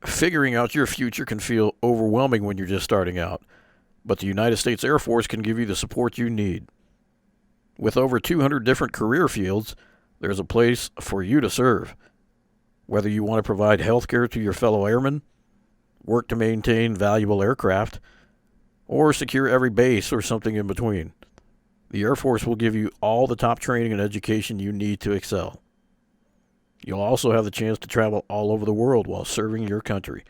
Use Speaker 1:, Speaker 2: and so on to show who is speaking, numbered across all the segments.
Speaker 1: Figuring out your future can feel overwhelming when you're just starting out, but the United States Air Force can give you the support you need. With over 200 different career fields, there's a place for you to serve. Whether you want to provide health care to your fellow airmen, work to maintain valuable aircraft, or secure every base or something in between, the Air Force will give you all the top training and education you need to excel. You'll also have the chance to travel all over the world while serving your country.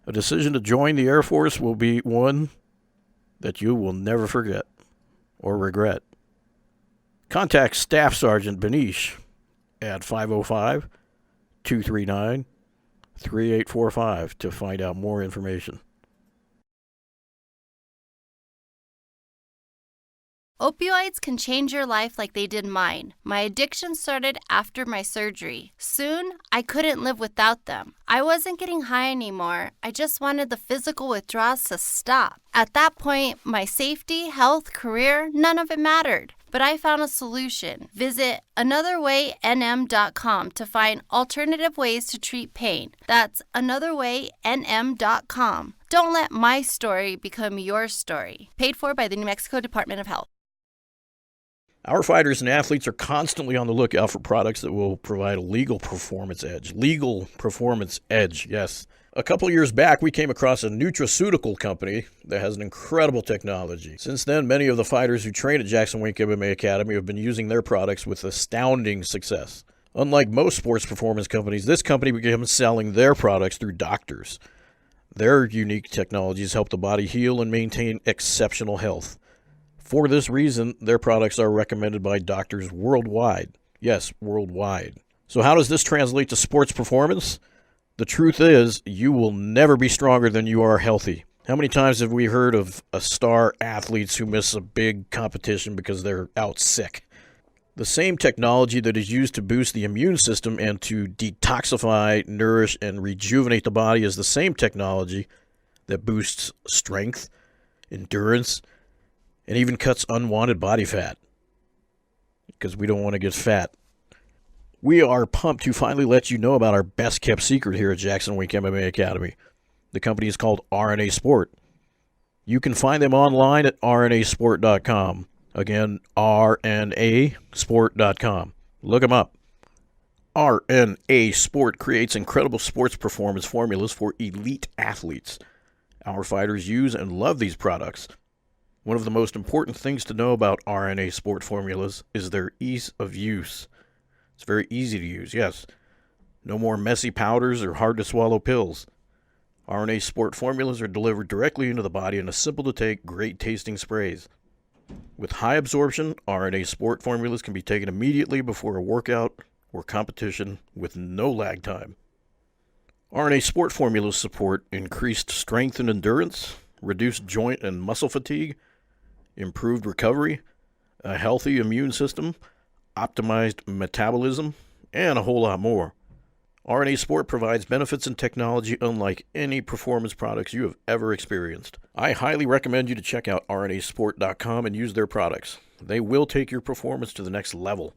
Speaker 1: A decision to join the Air Force will be one that you will never forget or regret. Contact Staff Sergeant Benish at 505-239-3845 to find out more information.
Speaker 2: Opioids can change your life like they did mine. My addiction started after my surgery. Soon, I couldn't live without them. I wasn't getting high anymore. I just wanted the physical withdrawals to stop. At that point, my safety, health, career, none of it mattered. But I found a solution. Visit anotherwaynm.com to find alternative ways to treat pain. That's anotherwaynm.com. Don't let my story become your story. Paid for by the New Mexico Department of Health.
Speaker 1: Our fighters and athletes are constantly on the lookout for products that will provide a legal performance edge. Legal performance edge, yes. A couple years back, we came across a nutraceutical company that has an incredible technology. Since then, many of the fighters who train at JacksonWink MMA Academy have been using their products with astounding success. Unlike most sports performance companies, this company began selling their products through doctors. Their unique technologies help the body heal and maintain exceptional health. For this reason, their products are recommended by doctors worldwide. Yes, worldwide. So how does this translate to sports performance? The truth is, you will never be stronger than you are healthy. How many times have we heard of star athletes who miss a big competition because they're out sick? The same technology that is used to boost the immune system and to detoxify, nourish, and rejuvenate the body is the same technology that boosts strength, endurance, and even cuts unwanted body fat, because we don't want to get fat. We are pumped to finally let you know about our best-kept secret here at JacksonWink MMA Academy. The company is called RNA Sport. You can find them online at rnasport.com. Again, rnasport.com. Look them up. RNA Sport creates incredible sports performance formulas for elite athletes. Our fighters use and love these products. One of the most important things to know about RNA Sport formulas is their ease of use. It's very easy to use, yes. No more messy powders or hard-to-swallow pills. RNA Sport formulas are delivered directly into the body in a simple-to-take, great-tasting sprays. With high absorption, RNA Sport formulas can be taken immediately before a workout or competition with no lag time. RNA Sport formulas support increased strength and endurance, reduced joint and muscle fatigue, improved recovery, a healthy immune system, optimized metabolism, and a whole lot more. RNA Sport provides benefits and technology unlike any performance products you have ever experienced. I highly recommend you to check out rnasport.com and use their products. They will take your performance to the next level.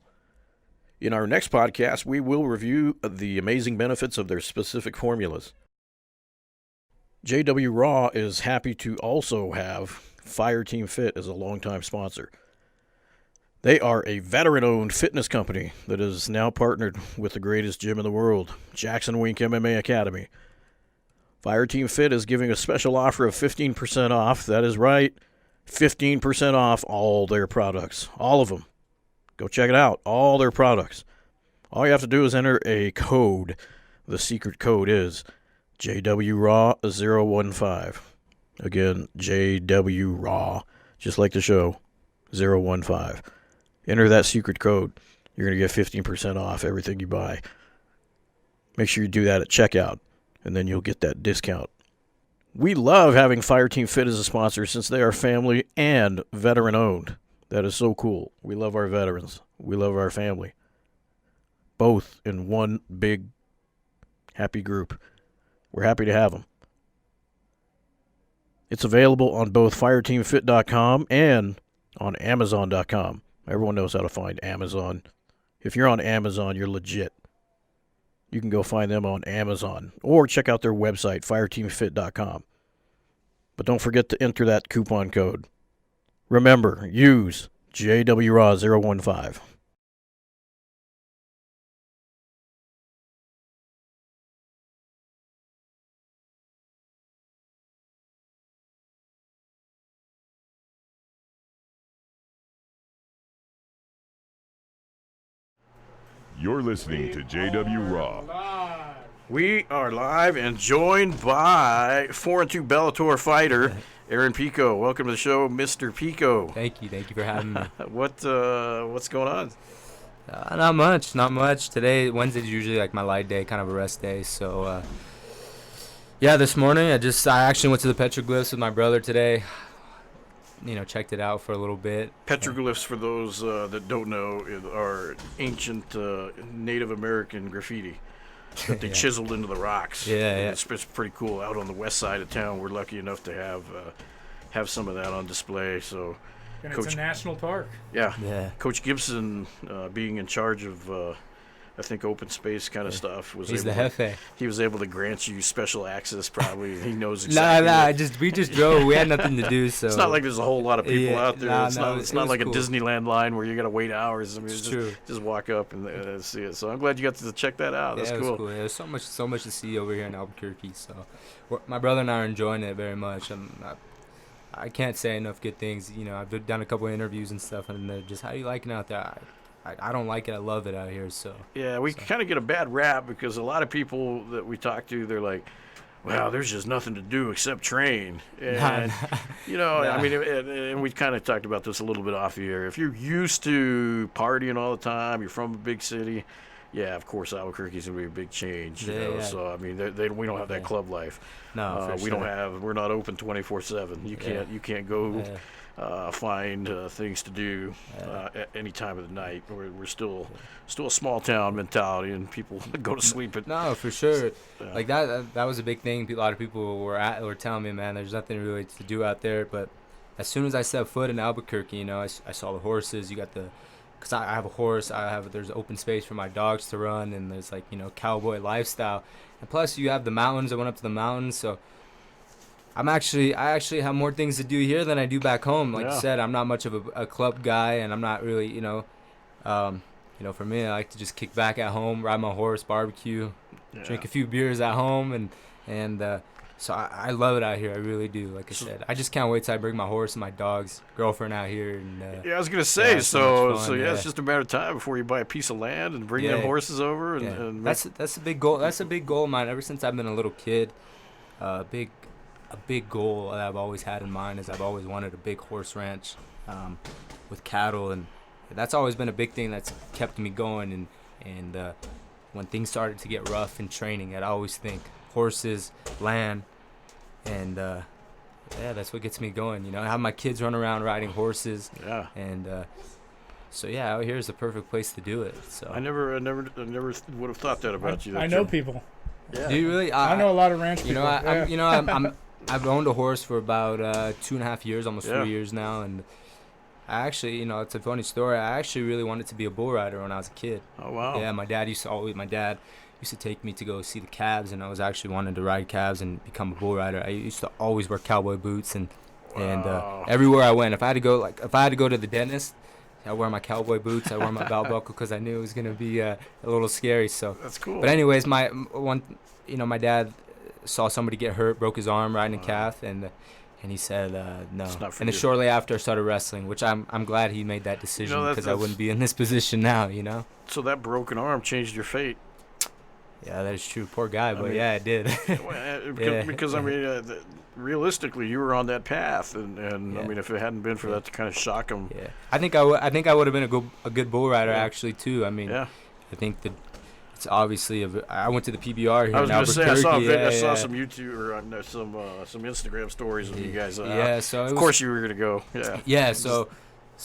Speaker 1: In our next podcast, we will review the amazing benefits of their specific formulas. JW Raw is happy to also have Fireteam Fit as a longtime sponsor. They are a veteran-owned fitness company that is now partnered with the greatest gym in the world, JacksonWink MMA Academy. Fireteam Fit is giving a special offer of 15% off. That is right, 15% off all their products, all of them. Go check it out, all their products. All you have to do is enter a code. The secret code is JWRAW015. Again, JWRAW, just like the show, 015. Enter that secret code. You're going to get 15% off everything you buy. Make sure you do that at checkout, and then you'll get that discount. We love having Fireteam Fit as a sponsor since they are family and veteran-owned. That is so cool. We love our veterans. We love our family. Both in one big, happy group. We're happy to have them. It's available on both fireteamfit.com and on amazon.com. Everyone knows how to find Amazon. If you're on Amazon, you're legit. You can go find them on Amazon or check out their website, fireteamfit.com. But don't forget to enter that coupon code. Remember, use JWRAW015.
Speaker 3: You're listening to JW Raw.
Speaker 1: We are live and joined by 4-2 Bellator fighter Aaron Pico. Welcome to the show, Mr. Pico.
Speaker 4: Thank you for having me.
Speaker 1: What's going on?
Speaker 4: Not much. Today, Wednesday's usually like my light day, kind of a rest day. So, this morning I actually went to the petroglyphs with my brother today. Checked it out for a little bit.
Speaker 1: Petroglyphs, for those that don't know, are ancient Native American graffiti that they chiseled into the rocks.
Speaker 4: Yeah.
Speaker 1: It's pretty cool. Out on the west side of town, we're lucky enough to have some of that on display. So,
Speaker 5: And it's a national park.
Speaker 4: Yeah.
Speaker 1: Coach Gibson, being in charge of, I think, open space kind of stuff,
Speaker 4: He's the jefe.
Speaker 1: He was able to grant you special access. Probably he knows exactly.
Speaker 4: We just drove. We had nothing to do. So
Speaker 1: it's not like there's a whole lot of people out there. It's not like
Speaker 4: cool.
Speaker 1: a Disneyland line where you got to wait hours. I mean,
Speaker 4: it's true.
Speaker 1: Just walk up and see it. So I'm glad you got to check that out. That's
Speaker 4: cool.
Speaker 1: cool.
Speaker 4: It was cool. Yeah, there's so much to see over here in Albuquerque. So my brother and I are enjoying it very much. I can't say enough good things. I've done a couple of interviews and stuff, and they're just, how do you like it out there? I don't like it. I love it out here. So
Speaker 1: yeah, we kind of get a bad rap because a lot of people that we talk to, they're like, "Well, there's just nothing to do except train." And I mean, and we kind of talked about this a little bit off the air. If you're used to partying all the time, you're from a big city. Yeah, of course, Albuquerque's gonna be a big change.
Speaker 4: Yeah.
Speaker 1: So I mean, we don't have that club life.
Speaker 4: No, for
Speaker 1: we
Speaker 4: sure.
Speaker 1: don't have. We're not open 24/7. You can't go. Find things to do at any time of the night. We're still a small town mentality, and people go to sleep at.
Speaker 4: No, for sure. Like that was a big thing. A lot of people were telling me, man, there's nothing really to do out there. But as soon as I stepped foot in Albuquerque, I saw the horses. You got because I have a horse. There's open space for my dogs to run, and there's cowboy lifestyle, and plus you have the mountains. I went up to the mountains, so. I actually have more things to do here than I do back home. Like you said, I'm not much of a club guy, and I'm not really, for me, I like to just kick back at home, ride my horse, barbecue, drink a few beers at home, and so I love it out here. I really do. Like I said, I just can't wait till I bring my horse and my dog's girlfriend out here. And
Speaker 1: I was gonna say, so
Speaker 4: yeah,
Speaker 1: it's just a matter of time before you buy a piece of land and bring them horses over. And
Speaker 4: that's a big goal. That's a big goal of mine ever since I've been a little kid. A big goal that I've always had in mind is I've always wanted a big horse ranch with cattle, and that's always been a big thing that's kept me going. And when things started to get rough in training, I'd always think horses, land, and that's what gets me going. I have my kids run around riding horses, and so out here is the perfect place to do it. So
Speaker 1: I never would have thought that about you.
Speaker 5: I know people.
Speaker 1: Yeah.
Speaker 4: Do you really?
Speaker 5: I know a lot of ranch people.
Speaker 4: I've owned a horse for about 2.5 years, almost 3 years now, and I actually, it's a funny story. I actually really wanted to be a bull rider when I was a kid.
Speaker 1: Oh wow!
Speaker 4: Yeah, my dad used to take me to go see the calves, and I was actually wanting to ride calves and become a bull rider. I used to always wear cowboy boots, and everywhere I went, if I had to go to the dentist, I wear my cowboy boots. I wear my belt buckle because I knew it was gonna be a little scary. So
Speaker 1: that's cool.
Speaker 4: But anyways, my dad saw somebody get hurt, broke his arm riding a calf, and he said no. And then shortly after I started wrestling, which I'm glad he made that decision because I wouldn't be in this position now.
Speaker 1: So that broken arm changed your fate.
Speaker 4: Yeah, that is true. Poor guy, but it did.
Speaker 1: Because realistically, you were on that path, and I mean, if it hadn't been for that to kind of shock him.
Speaker 4: Yeah, I think I would have been a good bull rider actually too. I mean, I think that it's obviously I went to the PBR here. I was going to say
Speaker 1: I saw some YouTube or some Instagram stories of you guys.
Speaker 4: So
Speaker 1: of course you were going to go. Yeah.
Speaker 4: Yeah. So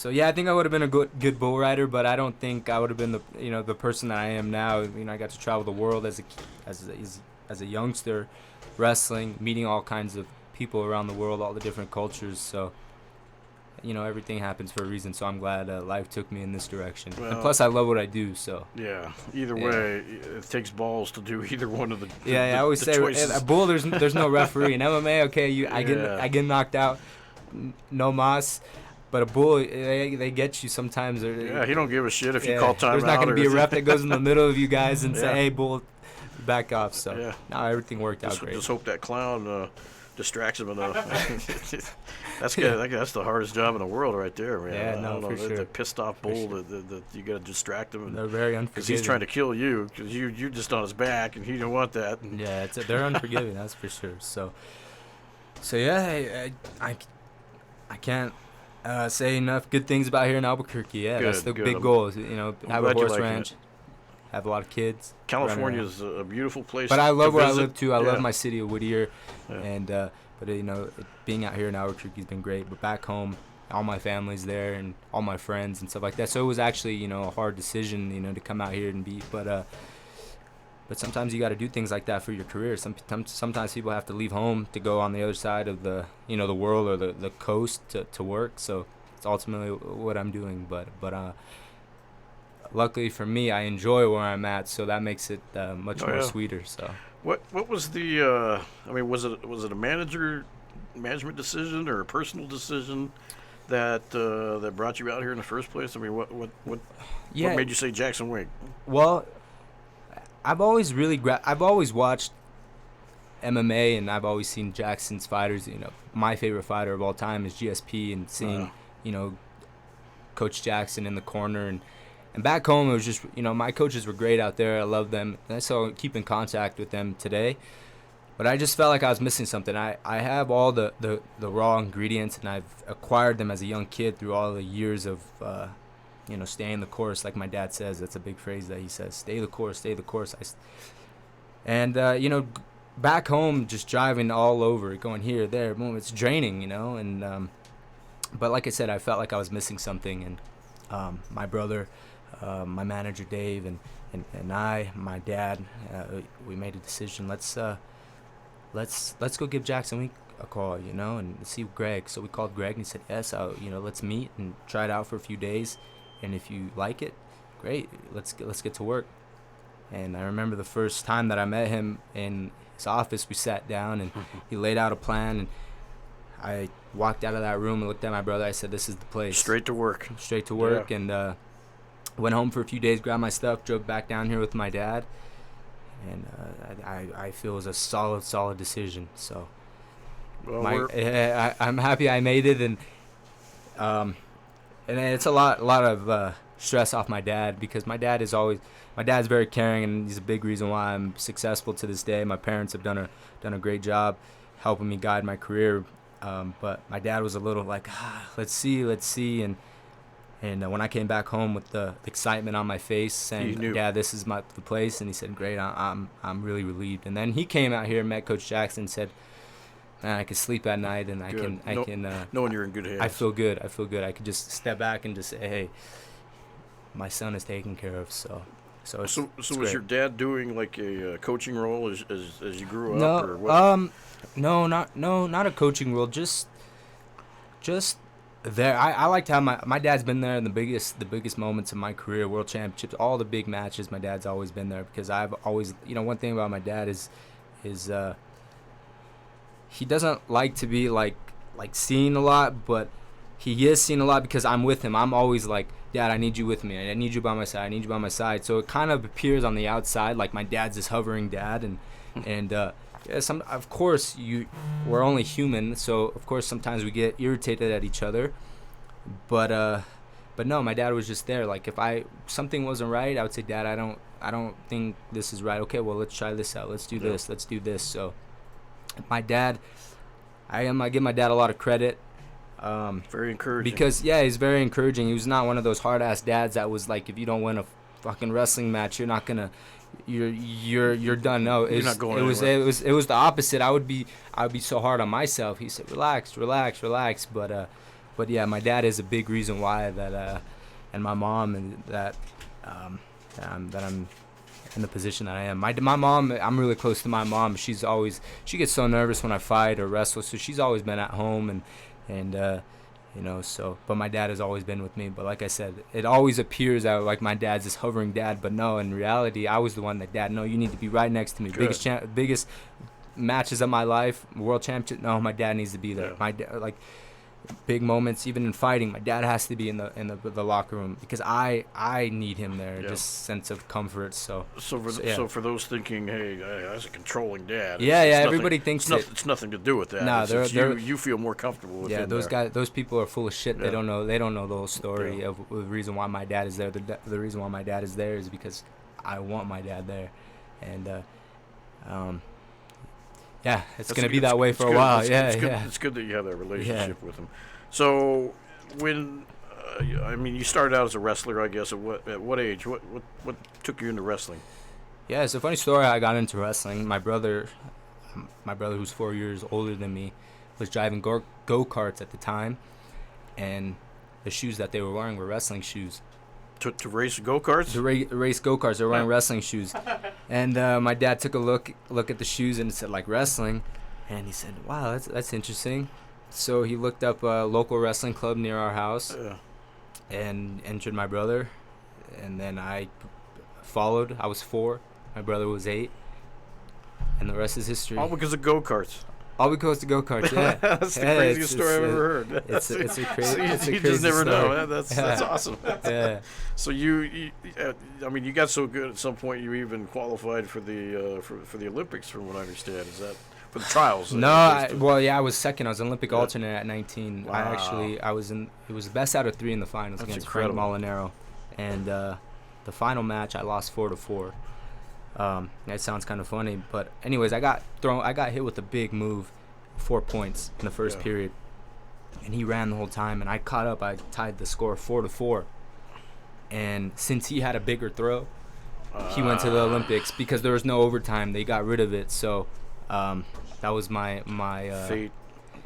Speaker 4: I think I would have been a good bull rider, but I don't think I would have been the person that I am now. I got to travel the world as a youngster, wrestling, meeting all kinds of people around the world, all the different cultures. So everything happens for a reason. So I'm glad life took me in this direction.
Speaker 1: Well,
Speaker 4: and plus, I love what I do. So
Speaker 1: yeah, either way, it takes balls to do either one of the.
Speaker 4: I always say
Speaker 1: choices.
Speaker 4: a bull. There's no referee in MMA. Okay, I get knocked out, no mas. But a bull, they get you sometimes.
Speaker 1: Yeah, he don't give a shit if you call timeout.
Speaker 4: There's not going to be a ref that goes in the middle of you guys and say, "Hey, bull, back off." So now everything worked out great.
Speaker 1: Just hope that clown distracts him enough. That's good. That's the hardest job in the world, right there, man.
Speaker 4: Yeah, no, for sure.
Speaker 1: The pissed off bull that you got to distract him.
Speaker 4: They're very unforgiving.
Speaker 1: Because he's trying to kill you. Because you're just on his back, and he don't want that.
Speaker 4: Yeah, they're unforgiving. That's for sure. So yeah, I can't say enough good things about here in Albuquerque. Yeah, that's the big goal. Have a horse ranch, have a lot of kids.
Speaker 1: California is a beautiful place.
Speaker 4: But I love where I live too. I love my city of Whittier, and being out here in Albuquerque has been great. But back home, all my family's there and all my friends and stuff like that. So it was actually a hard decision to come out here and be. But sometimes you got to do things like that for your career. Sometimes people have to leave home to go on the other side of the the world or the coast to work. So it's ultimately what I'm doing. But luckily for me, I enjoy where I'm at, so that makes it much more sweeter. So
Speaker 1: what was the was it a management decision or a personal decision that brought you out here in the first place? I mean, what made you say JacksonWink?
Speaker 4: Well, I've always watched MMA, and I've always seen Jackson's fighters. My favorite fighter of all time is GSP, and seeing Coach Jackson in the corner, and back home it was just my coaches were great out there. I love them, and I still keep in contact with them today. But I just felt like I was missing something. I have all the raw ingredients, and I've acquired them as a young kid through all the years of staying the course, like my dad says. That's a big phrase that he says, stay the course, stay the course. Back home, just driving all over, going here, there, boom, it's draining, and but like I said, I felt like I was missing something, and my brother, my manager Dave, and my dad, we made a decision. Let's go give JacksonWink a call, and see Greg. So we called Greg, and he said, yes, let's meet and try it out for a few days. And if you like it, great, let's get to work. And I remember the first time that I met him in his office, we sat down and he laid out a plan, and I walked out of that room and looked at my brother. I said, this is the place. Straight to work.
Speaker 1: Yeah.
Speaker 4: And went home for a few days, grabbed my stuff, drove back down here with my dad. And I feel it was a solid decision. So I'm happy I made it, and it's a lot of stress off my dad, because my dad's very caring, and he's a big reason why I'm successful to this day. My parents have done a great job helping me guide my career, but my dad was a little like, let's see, and when I came back home with the excitement on my face, saying, "Dad, this is the place," and he said, "Great, I'm really relieved." And then he came out here and met Coach Jackson and said, "Man, I can sleep at night, and I can
Speaker 1: knowing you're in good hands.
Speaker 4: I feel good. I could just step back and just say, hey, my son is taken care of." So was
Speaker 1: your dad doing like a coaching role as you grew
Speaker 4: up?
Speaker 1: Or what?
Speaker 4: No, not a coaching role. Just there. I like to have my dad's been there in the biggest moments of my career, world championships, all the big matches. My dad's always been there, because I've always, one thing about my dad is he doesn't like to be like seen a lot, but he is seen a lot because I'm with him. I'm always like, Dad, I need you with me. I need you by my side. I need you by my side. So it kind of appears on the outside like my dad's this hovering dad, and of course we're only human, so of course sometimes we get irritated at each other, but no, my dad was just there. Like if something wasn't right, I would say, Dad, I don't think this is right. Okay, well, let's try this out. Let's do this. So my dad, I give my dad a lot of credit.
Speaker 1: Very encouraging.
Speaker 4: Because he's very encouraging. He was not one of those hard ass dads that was like, if you don't win a fucking wrestling match, you're not gonna, you're done. No,
Speaker 1: you're not going
Speaker 4: it was the opposite. I would be so hard on myself. He said, relax. But yeah, my dad is a big reason why that, and my mom, and that I'm in the position that I am. My mom, I'm really close to my mom. She gets so nervous when I fight or wrestle, so she's always been at home, and you know. So, but my dad has always been with me. But like I said, it always appears that like my dad's this hovering dad, but no, in reality, I was the one that, Dad, no, you need to be right next to me.
Speaker 1: Good.
Speaker 4: Biggest matches of my life, world championship. No, my dad needs to be there.
Speaker 1: Yeah.
Speaker 4: My dad, like big moments, even in fighting, my dad has to be in the locker room because I need him there.
Speaker 1: Yeah.
Speaker 4: Just sense of comfort. So
Speaker 1: for those thinking, hey, that's a controlling dad.
Speaker 4: Yeah,
Speaker 1: it's
Speaker 4: everybody
Speaker 1: nothing,
Speaker 4: thinks
Speaker 1: it's nothing to do with that.
Speaker 4: Nah,
Speaker 1: you feel more comfortable with him.
Speaker 4: those
Speaker 1: there.
Speaker 4: guys, those people are full of shit.
Speaker 1: Yeah.
Speaker 4: They don't know the whole story of the reason why my dad is there. The reason why my dad is there is because I want my dad there, and it's gonna be that way for a while.
Speaker 1: It's good that you have that relationship with him. So when you started out as a wrestler, I guess. At what age? What took you into wrestling?
Speaker 4: Yeah, it's a funny story. I got into wrestling. My brother, who's 4 years older than me, was driving go-karts at the time, and the shoes that they were wearing were wrestling shoes.
Speaker 1: To race go-karts?
Speaker 4: To race go-karts. They were wearing wrestling shoes. And my dad took a look at the shoes and it said, like, wrestling. And he said, wow, that's interesting. So he looked up a local wrestling club near our house and entered my brother. And then I followed. I was 4. My brother was 8. And the rest is history.
Speaker 1: All because of go-karts.
Speaker 4: All because of go-karts, yeah.
Speaker 1: That's the craziest story I've ever heard.
Speaker 4: It's a crazy
Speaker 1: You just never
Speaker 4: story.
Speaker 1: know. That's awesome.
Speaker 4: Yeah.
Speaker 1: So you got so good at some point you even qualified for the for the Olympics, from what I understand. Is that for the trials?
Speaker 4: No, I was second. I was Olympic alternate at 19.
Speaker 1: Wow.
Speaker 4: I was in. It was best out of 3 in the finals against Frank Molinaro, and the final match I lost 4-4. That sounds kind of funny, but anyways, I got hit with a big move, 4 points in the first period, and he ran the whole time, and I caught up. I tied the score 4-4, and since he had a bigger throw, he went to the Olympics because there was no overtime. They got rid of it, so that was my
Speaker 1: fate.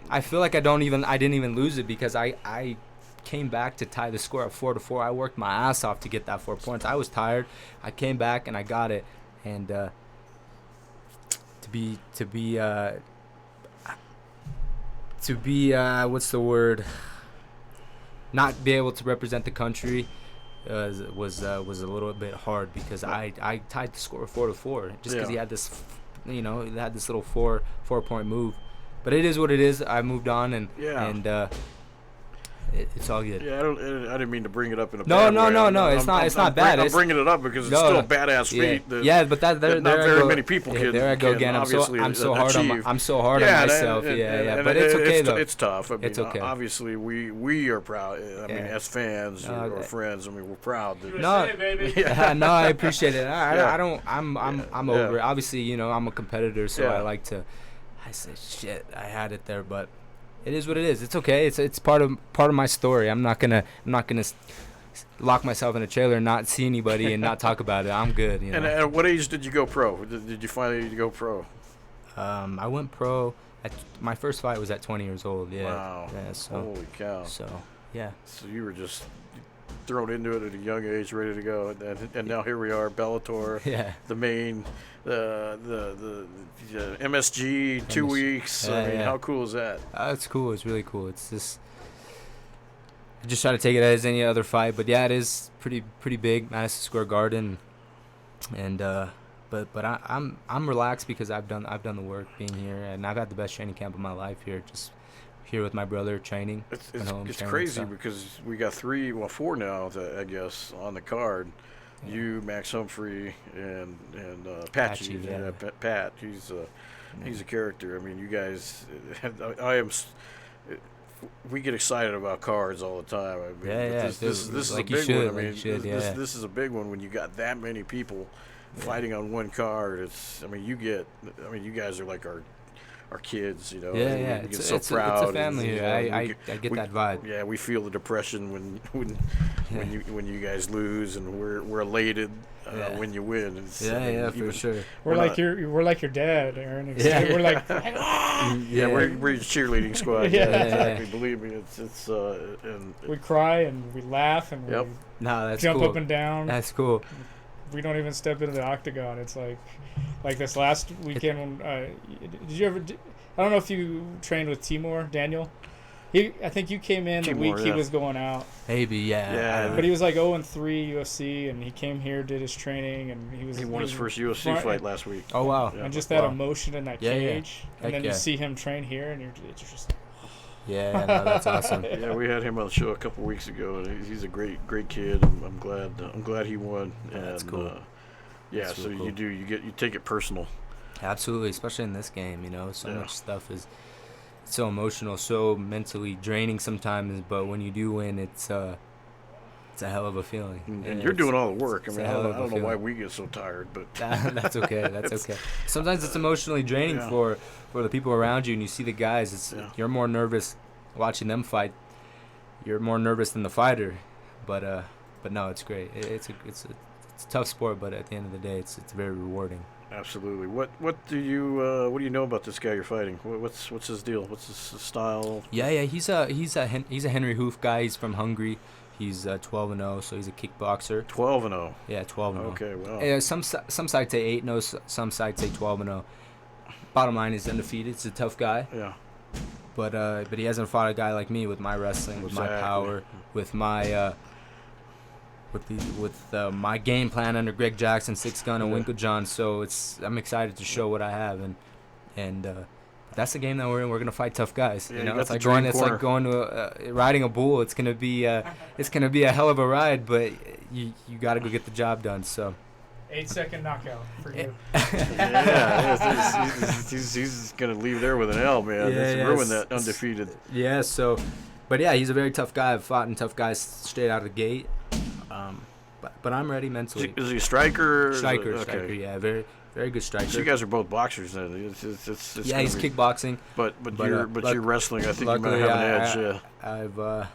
Speaker 4: I feel like I didn't even lose it because I came back to tie the score at 4-4. I worked my ass off to get that 4 points. I was tired. I came back and I got it. And to be what's the word? Not be able to represent the country was a little bit hard because I tied the score 4-4 just because he had this, he had this little 4 point move. But it is what it is. I moved on and it's all good.
Speaker 1: Yeah, I didn't mean to bring it up in a
Speaker 4: no.
Speaker 1: bad way.
Speaker 4: It's not bad.
Speaker 1: I'm bringing it up because it's still a badass feat.
Speaker 4: But that
Speaker 1: not very many people can.
Speaker 4: There I go again. I'm so hard on myself. But it's okay though.
Speaker 1: It's tough. I mean,
Speaker 4: it's okay.
Speaker 1: Obviously, we are proud. I mean, as fans or friends, I mean, we're proud.
Speaker 4: No, I appreciate it. I'm over it. Obviously, I'm a competitor, so I say shit. I had it there, but. It is what it is. It's okay. It's part of my story. I'm not gonna lock myself in a trailer and not see anybody and not talk about it. I'm good.
Speaker 1: And at what age did you go pro? Did you finally go pro?
Speaker 4: I went pro. My first fight was at 20 years old. Yeah.
Speaker 1: Wow.
Speaker 4: Yeah. So,
Speaker 1: holy cow.
Speaker 4: So yeah.
Speaker 1: So you were just thrown into it at a young age, ready to go, and now here we are, Bellator.
Speaker 4: Yeah.
Speaker 1: The main, the MSG, 2 weeks. I mean, how cool is that?
Speaker 4: It's cool. It's really cool. It's just, I just try to take it as any other fight, but yeah, it is pretty big, Madison Square Garden, and but I'm relaxed because I've done the work being here, and I've had the best training camp of my life here. Just here with my brother training.
Speaker 1: It's crazy because we got 4 now, I guess, on the card. Yeah. You, Max Humphrey, and Patchy. Pat. He's a character. I mean, you guys. We get excited about cards all the time. I mean, this is like a big one. I mean, this is a big one when you got that many people fighting on one card. You guys are like our kids, We get so proud.
Speaker 4: It's a family here. I get that vibe.
Speaker 1: Yeah, we feel the depression when you guys lose, and we're elated when you win.
Speaker 4: For sure.
Speaker 5: We're like your dad, Aaron.
Speaker 1: Yeah.
Speaker 5: We're like
Speaker 1: we're your cheerleading squad. Exactly. Believe me, it's and
Speaker 5: we cry and we laugh and we jump up and down.
Speaker 4: That's cool.
Speaker 5: We don't even step into the octagon. It's like this last weekend when did you ever? I don't know if you trained with Daniel. I think you came in the
Speaker 1: Timor,
Speaker 5: week he
Speaker 1: yeah.
Speaker 5: was going out.
Speaker 4: Maybe, yeah.
Speaker 5: But he was like 0-3 UFC, and he came here, did his training, and
Speaker 1: He won his first UFC fight last week.
Speaker 4: Oh, wow.
Speaker 5: And just that emotion in that cage,
Speaker 4: Heck
Speaker 5: and then
Speaker 4: yeah.
Speaker 5: you see him train here, and you're just
Speaker 4: Yeah, no, that's awesome.
Speaker 1: Yeah, we had him on the show a couple weeks ago, and he's a great kid. I'm glad he won. And,
Speaker 4: That's cool.
Speaker 1: Yeah,
Speaker 4: That's
Speaker 1: so
Speaker 4: real cool.
Speaker 1: you take it personal.
Speaker 4: Absolutely, especially in this game, so much stuff is so emotional, so mentally draining sometimes, but when you do win, it's a hell of a feeling.
Speaker 1: And you're doing all the work. I
Speaker 4: it's
Speaker 1: mean,
Speaker 4: a
Speaker 1: I
Speaker 4: hell
Speaker 1: don't
Speaker 4: of a
Speaker 1: know why
Speaker 4: feeling.
Speaker 1: we get so tired, but
Speaker 4: That's okay. That's okay. Sometimes it's emotionally draining
Speaker 1: Yeah.
Speaker 4: for the people around you, and you see the guys. You're more nervous watching them fight. You're more nervous than the fighter, but no, it's great. It's a tough sport, but at the end of the day, it's very rewarding.
Speaker 1: absolutely. What do you know about this guy you're fighting? What's his deal? What's his style?
Speaker 4: Yeah. He's a Henry Hoof guy. He's from Hungary. He's 12-0, so he's a kickboxer.
Speaker 1: 12-0.
Speaker 4: Yeah, 12-0.
Speaker 1: Okay, wow.
Speaker 4: Some sites say 8-0, some sites say 12-0. Bottom line, he's undefeated. He's a tough guy,
Speaker 1: Yeah.
Speaker 4: but he hasn't fought a guy like me with my wrestling, with my power, with my my game plan under Greg Jackson, Six Gun, and Winkle John. So I'm excited to show what I have, and that's the game that we're in. We're gonna fight tough guys.
Speaker 1: Yeah,
Speaker 4: You know,
Speaker 1: you got
Speaker 4: it's
Speaker 1: the
Speaker 4: like
Speaker 1: dream
Speaker 4: going. It's
Speaker 1: corner.
Speaker 4: like going to riding a bull. It's gonna be a hell of a ride, but you got to go get the job done. So
Speaker 5: 8-second knockout for you.
Speaker 1: Yeah, he's gonna leave there with an L, man. Ruin that undefeated.
Speaker 4: Yeah. So, but yeah, he's a very tough guy. I've fought in tough guys straight out of the gate. But I'm ready mentally.
Speaker 1: Is he a striker?
Speaker 4: Striker,
Speaker 1: Okay.
Speaker 4: yeah, very very good striker.
Speaker 1: So you guys are both boxers then. It's
Speaker 4: Yeah, he's kickboxing.
Speaker 1: But you're wrestling. I think you might
Speaker 4: Luckily,
Speaker 1: have an edge. Yeah.
Speaker 4: I've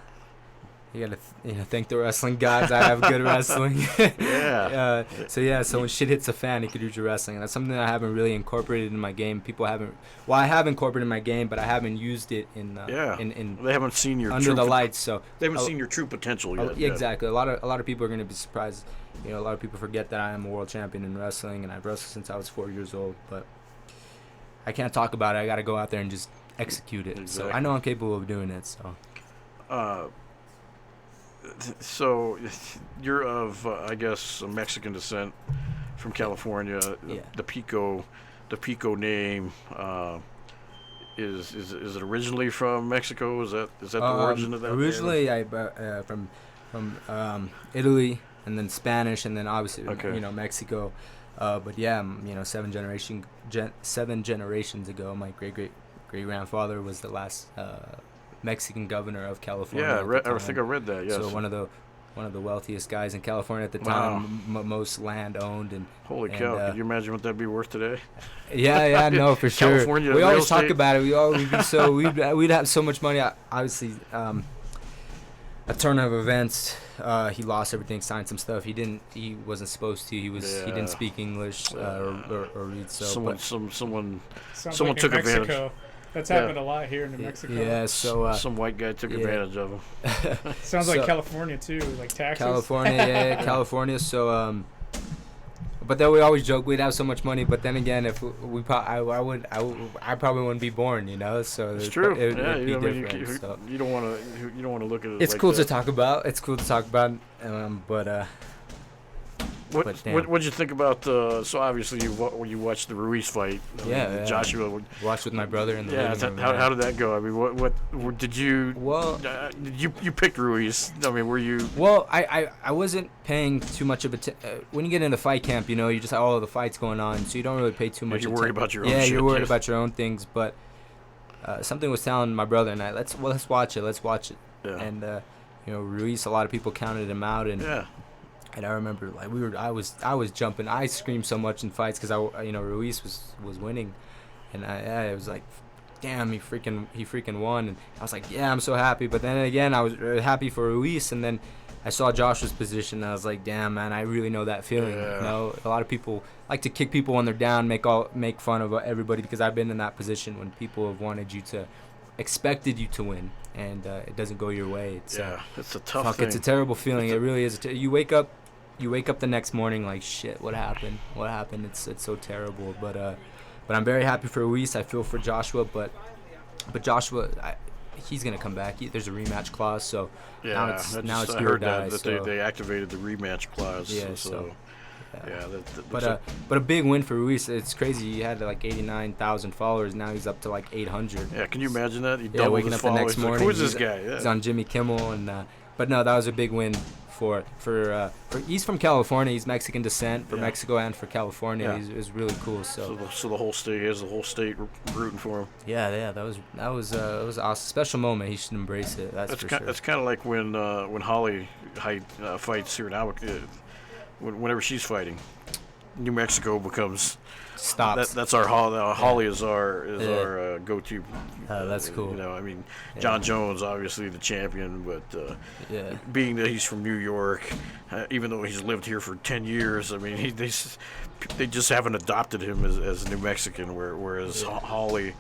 Speaker 4: you gotta thank the wrestling gods. I have good wrestling.
Speaker 1: Yeah.
Speaker 4: So when shit hits the fan, you could use your wrestling, and that's something that I haven't really incorporated in my game. People haven't. Well, I have incorporated in my game, but I haven't used it in
Speaker 1: They haven't seen your
Speaker 4: under
Speaker 1: true
Speaker 4: the lights. So
Speaker 1: They haven't seen your true potential yet.
Speaker 4: yeah, exactly. A lot of people are gonna be surprised. A lot of people forget that I am a world champion in wrestling, and I've wrestled since I was 4 years old. But I can't talk about it. I got to go out there and just execute it.
Speaker 1: Exactly.
Speaker 4: So I know I'm capable of doing it.
Speaker 1: So you're of, I guess, Mexican descent from California.
Speaker 4: Yeah.
Speaker 1: The Pico name is it originally from Mexico? Is that the origin of that?
Speaker 4: Originally, from Italy, and then Spanish, and then obviously Mexico. But yeah, 7 generations ago, my great grandfather was the last Mexican governor of California.
Speaker 1: Yeah, I think I read that. Yes.
Speaker 4: So one of the wealthiest guys in California at the time, most land owned, and
Speaker 1: holy cow! Could you imagine what that'd be worth today?
Speaker 4: Yeah, no, for sure.
Speaker 1: California
Speaker 4: We
Speaker 1: real
Speaker 4: always talk
Speaker 1: estate.
Speaker 4: about it. We'd have so much money. Obviously, a turn of events, he lost everything, signed some stuff. He wasn't supposed to. He didn't speak English or read. So
Speaker 1: Someone
Speaker 5: Sounds like
Speaker 1: took
Speaker 5: in
Speaker 1: advantage.
Speaker 5: Mexico. That's happened a lot here in New Mexico.
Speaker 4: Yeah, so
Speaker 1: some white guy took advantage of him.
Speaker 5: Sounds like California too, like Texas.
Speaker 4: California. So but then we always joke we'd have so much money, but then again, if I probably wouldn't be born, So
Speaker 1: It's true.
Speaker 4: It'd be different. So.
Speaker 1: You don't want to look at it.
Speaker 4: It's
Speaker 1: like
Speaker 4: cool
Speaker 1: that.
Speaker 4: to talk about. But
Speaker 1: What'd you think about the? So obviously you watched the Ruiz fight. Joshua.
Speaker 4: Watched with my brother in the living room.
Speaker 1: How did that go? I mean, what did you?
Speaker 4: Well,
Speaker 1: you picked Ruiz. I mean, were you?
Speaker 4: Well, I wasn't paying too much of when you get into fight camp, you just have all the fights going on, so you don't really pay too much.
Speaker 1: You're worried about your own.
Speaker 4: Yeah,
Speaker 1: shit,
Speaker 4: you're worried about your own things, but something was telling my brother and I, let's watch it.
Speaker 1: Yeah.
Speaker 4: And Ruiz, a lot of people counted him out, and
Speaker 1: yeah.
Speaker 4: And I remember I was jumping. I screamed so much in fights because Ruiz was winning, and I was like, damn, he freaking won, and I was like, yeah, I'm so happy. But then again, I was happy for Ruiz, and then I saw Joshua's position, and I was like, damn, man, I really know that feeling.
Speaker 1: Yeah.
Speaker 4: A lot of people like to kick people when they're down, make fun of everybody, because I've been in that position when people have expected you to win, and it doesn't go your way. It's
Speaker 1: a tough thing.
Speaker 4: It's a terrible feeling. It really is. You wake up the next morning like, shit, what happened? It's so terrible. But I'm very happy for Ruiz. I feel for Joshua, but Joshua, he's gonna come back. There's a rematch clause, so
Speaker 1: Yeah,
Speaker 4: now it's
Speaker 1: I
Speaker 4: do or
Speaker 1: heard
Speaker 4: die.
Speaker 1: that
Speaker 4: So,
Speaker 1: they activated the rematch clause.
Speaker 4: yeah,
Speaker 1: So
Speaker 4: yeah.
Speaker 1: but
Speaker 4: But a big win for Ruiz. It's crazy. He had like 89,000 followers. Now he's up to like 800.
Speaker 1: yeah, can you imagine that? He
Speaker 4: Yeah,
Speaker 1: doubled
Speaker 4: waking
Speaker 1: his
Speaker 4: up the next
Speaker 1: followers. Like,
Speaker 4: morning.
Speaker 1: who is this guy? Yeah.
Speaker 4: He's on Jimmy Kimmel, and but no, that was a big win for he's from California. He's Mexican descent for
Speaker 1: Yeah.
Speaker 4: Mexico and for California.
Speaker 1: Yeah.
Speaker 4: It was really cool.
Speaker 1: So the whole state, he has the whole state rooting for him.
Speaker 4: Yeah, that was it was an awesome, special moment. He should embrace it. That's for sure.
Speaker 1: That's kind of like when Holly fights here in Albuquerque. Whenever she's fighting, New Mexico becomes
Speaker 4: Stops.
Speaker 1: That's our Holly is our go-to.
Speaker 4: That's cool.
Speaker 1: You know, I mean, John Jones obviously the champion, but
Speaker 4: Yeah.
Speaker 1: being that he's from New York, even though he's lived here for 10 years, I mean, they just haven't adopted him as a New Mexican, whereas Holly,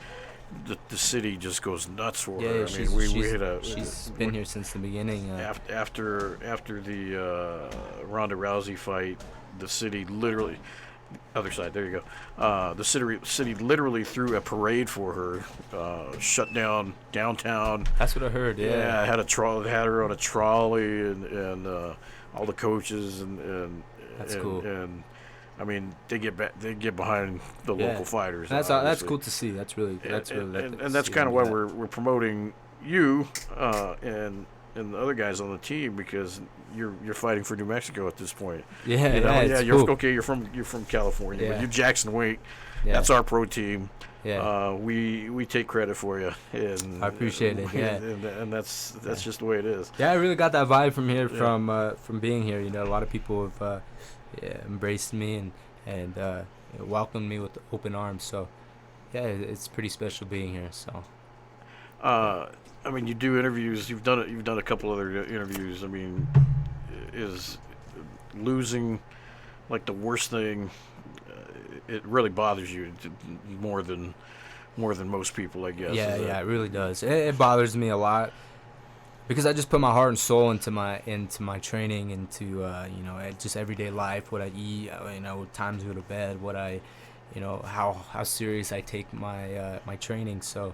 Speaker 1: the city just goes nuts for her. I mean, we had
Speaker 4: she's been here since the beginning.
Speaker 1: after the Ronda Rousey fight, the city literally. Other side, there you go. The city literally threw a parade for her, shut down downtown.
Speaker 4: That's what I heard. Yeah.
Speaker 1: Had her on a trolley, and all the coaches and
Speaker 4: That's cool.
Speaker 1: And I mean, they get behind the local fighters.
Speaker 4: That's
Speaker 1: obviously.
Speaker 4: cool to see. That's really
Speaker 1: and that's kind of why we're promoting you and the other guys on the team, because you're fighting for New Mexico at this point.
Speaker 4: Yeah,
Speaker 1: you know?
Speaker 4: it's
Speaker 1: You're
Speaker 4: cool.
Speaker 1: okay. You're from California, but
Speaker 4: Yeah.
Speaker 1: you're JacksonWink.
Speaker 4: Yeah.
Speaker 1: That's our pro team.
Speaker 4: Yeah.
Speaker 1: We take credit for you, and
Speaker 4: I appreciate it. Yeah.
Speaker 1: and that's just the way it is.
Speaker 4: Yeah, I really got that vibe from here, from being here. You know, a lot of people have embraced me and welcomed me with open arms. So, yeah, it's pretty special being here. So,
Speaker 1: I mean, you do interviews. You've done a couple other interviews. I mean, is losing like the worst thing? It really bothers you more than most people, I guess.
Speaker 4: yeah, it really does. It bothers me a lot because I just put my heart and soul into my training, into just everyday life, what I eat, what times to go to bed, what I, how serious I take my training. So,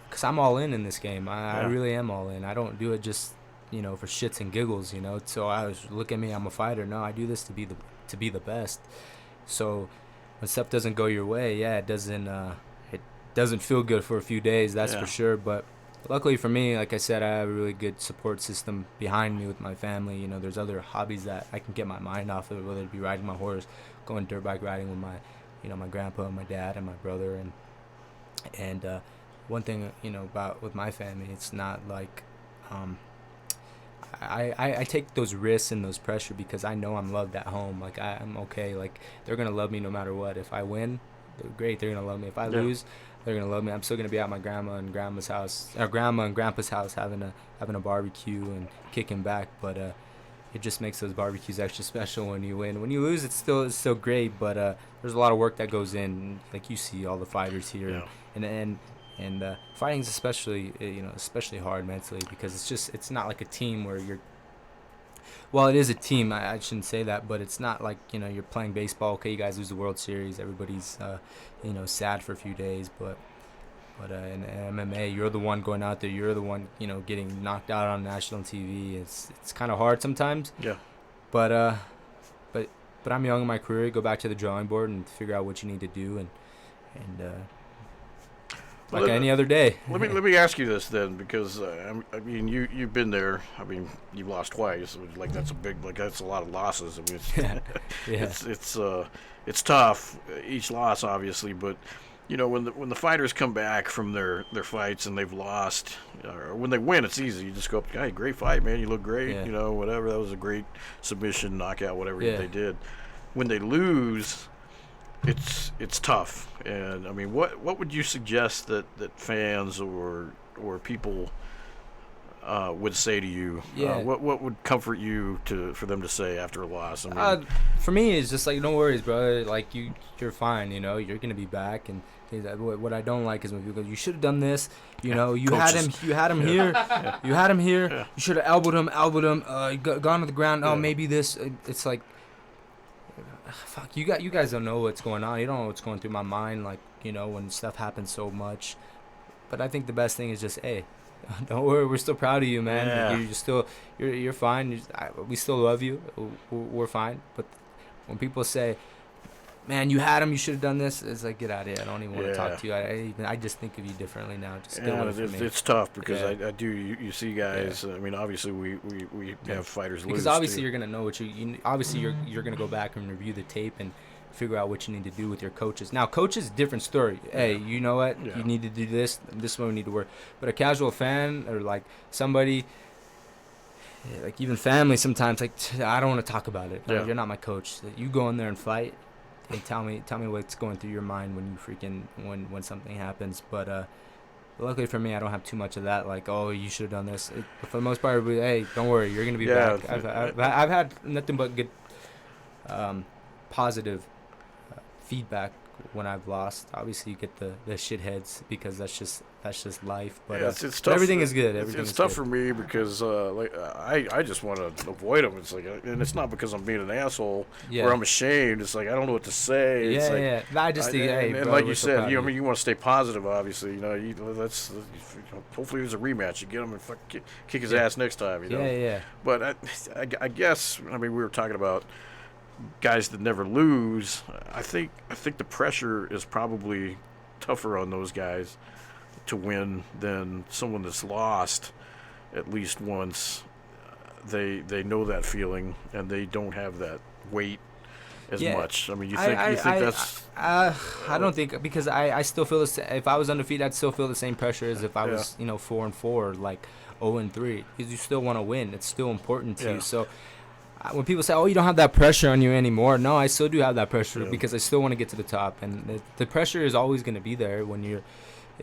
Speaker 4: because I'm all in this game, I really am all in. I don't do it just for shits and giggles, So I was look at me, I'm a fighter. No, I do this to be the best. So when stuff doesn't go your way, it doesn't feel good for a few days, that's for sure. But luckily for me, like I said, I have a really good support system behind me with my family. There's other hobbies that I can get my mind off of, whether it be riding my horse, going dirt bike riding with my grandpa and my dad and my brother, and one thing about with my family, it's not like I take those risks and those pressure because I know I'm loved at home. Like I'm okay. Like they're gonna love me no matter what. If I win, great, they're gonna love me. If I lose, they're gonna love me. I'm still gonna be at my grandma and grandpa's house having a barbecue and kicking back. But it just makes those barbecues extra special when you win. When you lose, it's still great. But there's a lot of work that goes in. Like you see all the fighters here, and fighting's especially hard mentally because it's not like a team where you're. Well, it is a team. I shouldn't say that, but it's not like you're playing baseball. Okay, you guys lose the World Series. Everybody's sad for a few days, but in MMA, you're the one going out there. You're the one getting knocked out on national TV. It's kind of hard sometimes.
Speaker 1: Yeah.
Speaker 4: But I'm young in my career. Go back to the drawing board and figure out what you need to do and like any other day.
Speaker 1: Let me ask you this then, because I mean you've been there. I mean you've lost twice. Like that's a lot of losses. I mean it's tough, each loss obviously, but when the fighters come back from their fights and they've lost, or when they win, it's easy. You just go up, hey, great fight, man. You look great. Whatever. That was a great submission, knockout, whatever they did. When they lose, it's tough. And I mean, what would you suggest that fans or people would say to you? What would comfort you for them to say after a loss? I mean,
Speaker 4: for me, it's just like, no worries, bro. Like you're fine. You're gonna be back. And what I don't like is when people go, you should have done this. You had him here. You had him here. Yeah. You should have elbowed him. Gone to the ground. Oh, maybe this. It's like. Fuck, you guys don't know what's going on. You don't know what's going through my mind, like, when stuff happens so much. But I think the best thing is just, hey, Don't worry, we're still proud of you, man.
Speaker 1: Yeah.
Speaker 4: You're still, you're fine. We still love you. We're fine. But when people say, man, you had him, you should have done this, it's like, get out of here. I don't even want to talk to you. I just think of you differently now. Just get away from me.
Speaker 1: It's tough because I do. You see guys. I mean, obviously we have fighters lose.
Speaker 4: Because obviously
Speaker 1: too.
Speaker 4: you're gonna know what obviously you're gonna go back and review the tape and figure out what you need to do with your coaches. Now, coaches, different story. Hey, you know what?
Speaker 1: Yeah.
Speaker 4: You need to do this. This is what we need to work. But a casual fan or like somebody, like even family, sometimes like I don't want to talk about it.
Speaker 1: Yeah.
Speaker 4: You're not my coach. You go in there and fight. And tell me what's going through your mind when you freaking when something happens. But luckily for me, I don't have too much of that. Like, oh, you should have done this. For the most part, hey, don't worry, you're gonna be back. I've had nothing but good, positive feedback when I've lost. Obviously, you get the shitheads because that's just life. But
Speaker 1: it's tough.
Speaker 4: Everything is good.
Speaker 1: It's tough for me because I just want to avoid them. It's like, and it's not because I'm being an asshole or I'm ashamed. It's like I don't know what to say. It's
Speaker 4: I just think, hey,
Speaker 1: and
Speaker 4: bro,
Speaker 1: like you said,
Speaker 4: I
Speaker 1: mean, you want to stay positive. Obviously, that's hopefully there's a rematch. You get him and kick his ass next time.
Speaker 4: Yeah.
Speaker 1: But I guess we were talking about guys that never lose. I think the pressure is probably tougher on those guys to win than someone that's lost at least once. They know that feeling and they don't have that weight as much. I mean, you think that's?
Speaker 4: I don't think, because I still feel if I was undefeated, I'd still feel the same pressure as if I was 4-4, like 0-3, because you still want to win. It's still important to you. So when people say, oh, you don't have that pressure on you anymore, no, I still do have that pressure because I still want to get to the top, and the pressure is always going to be there when you're.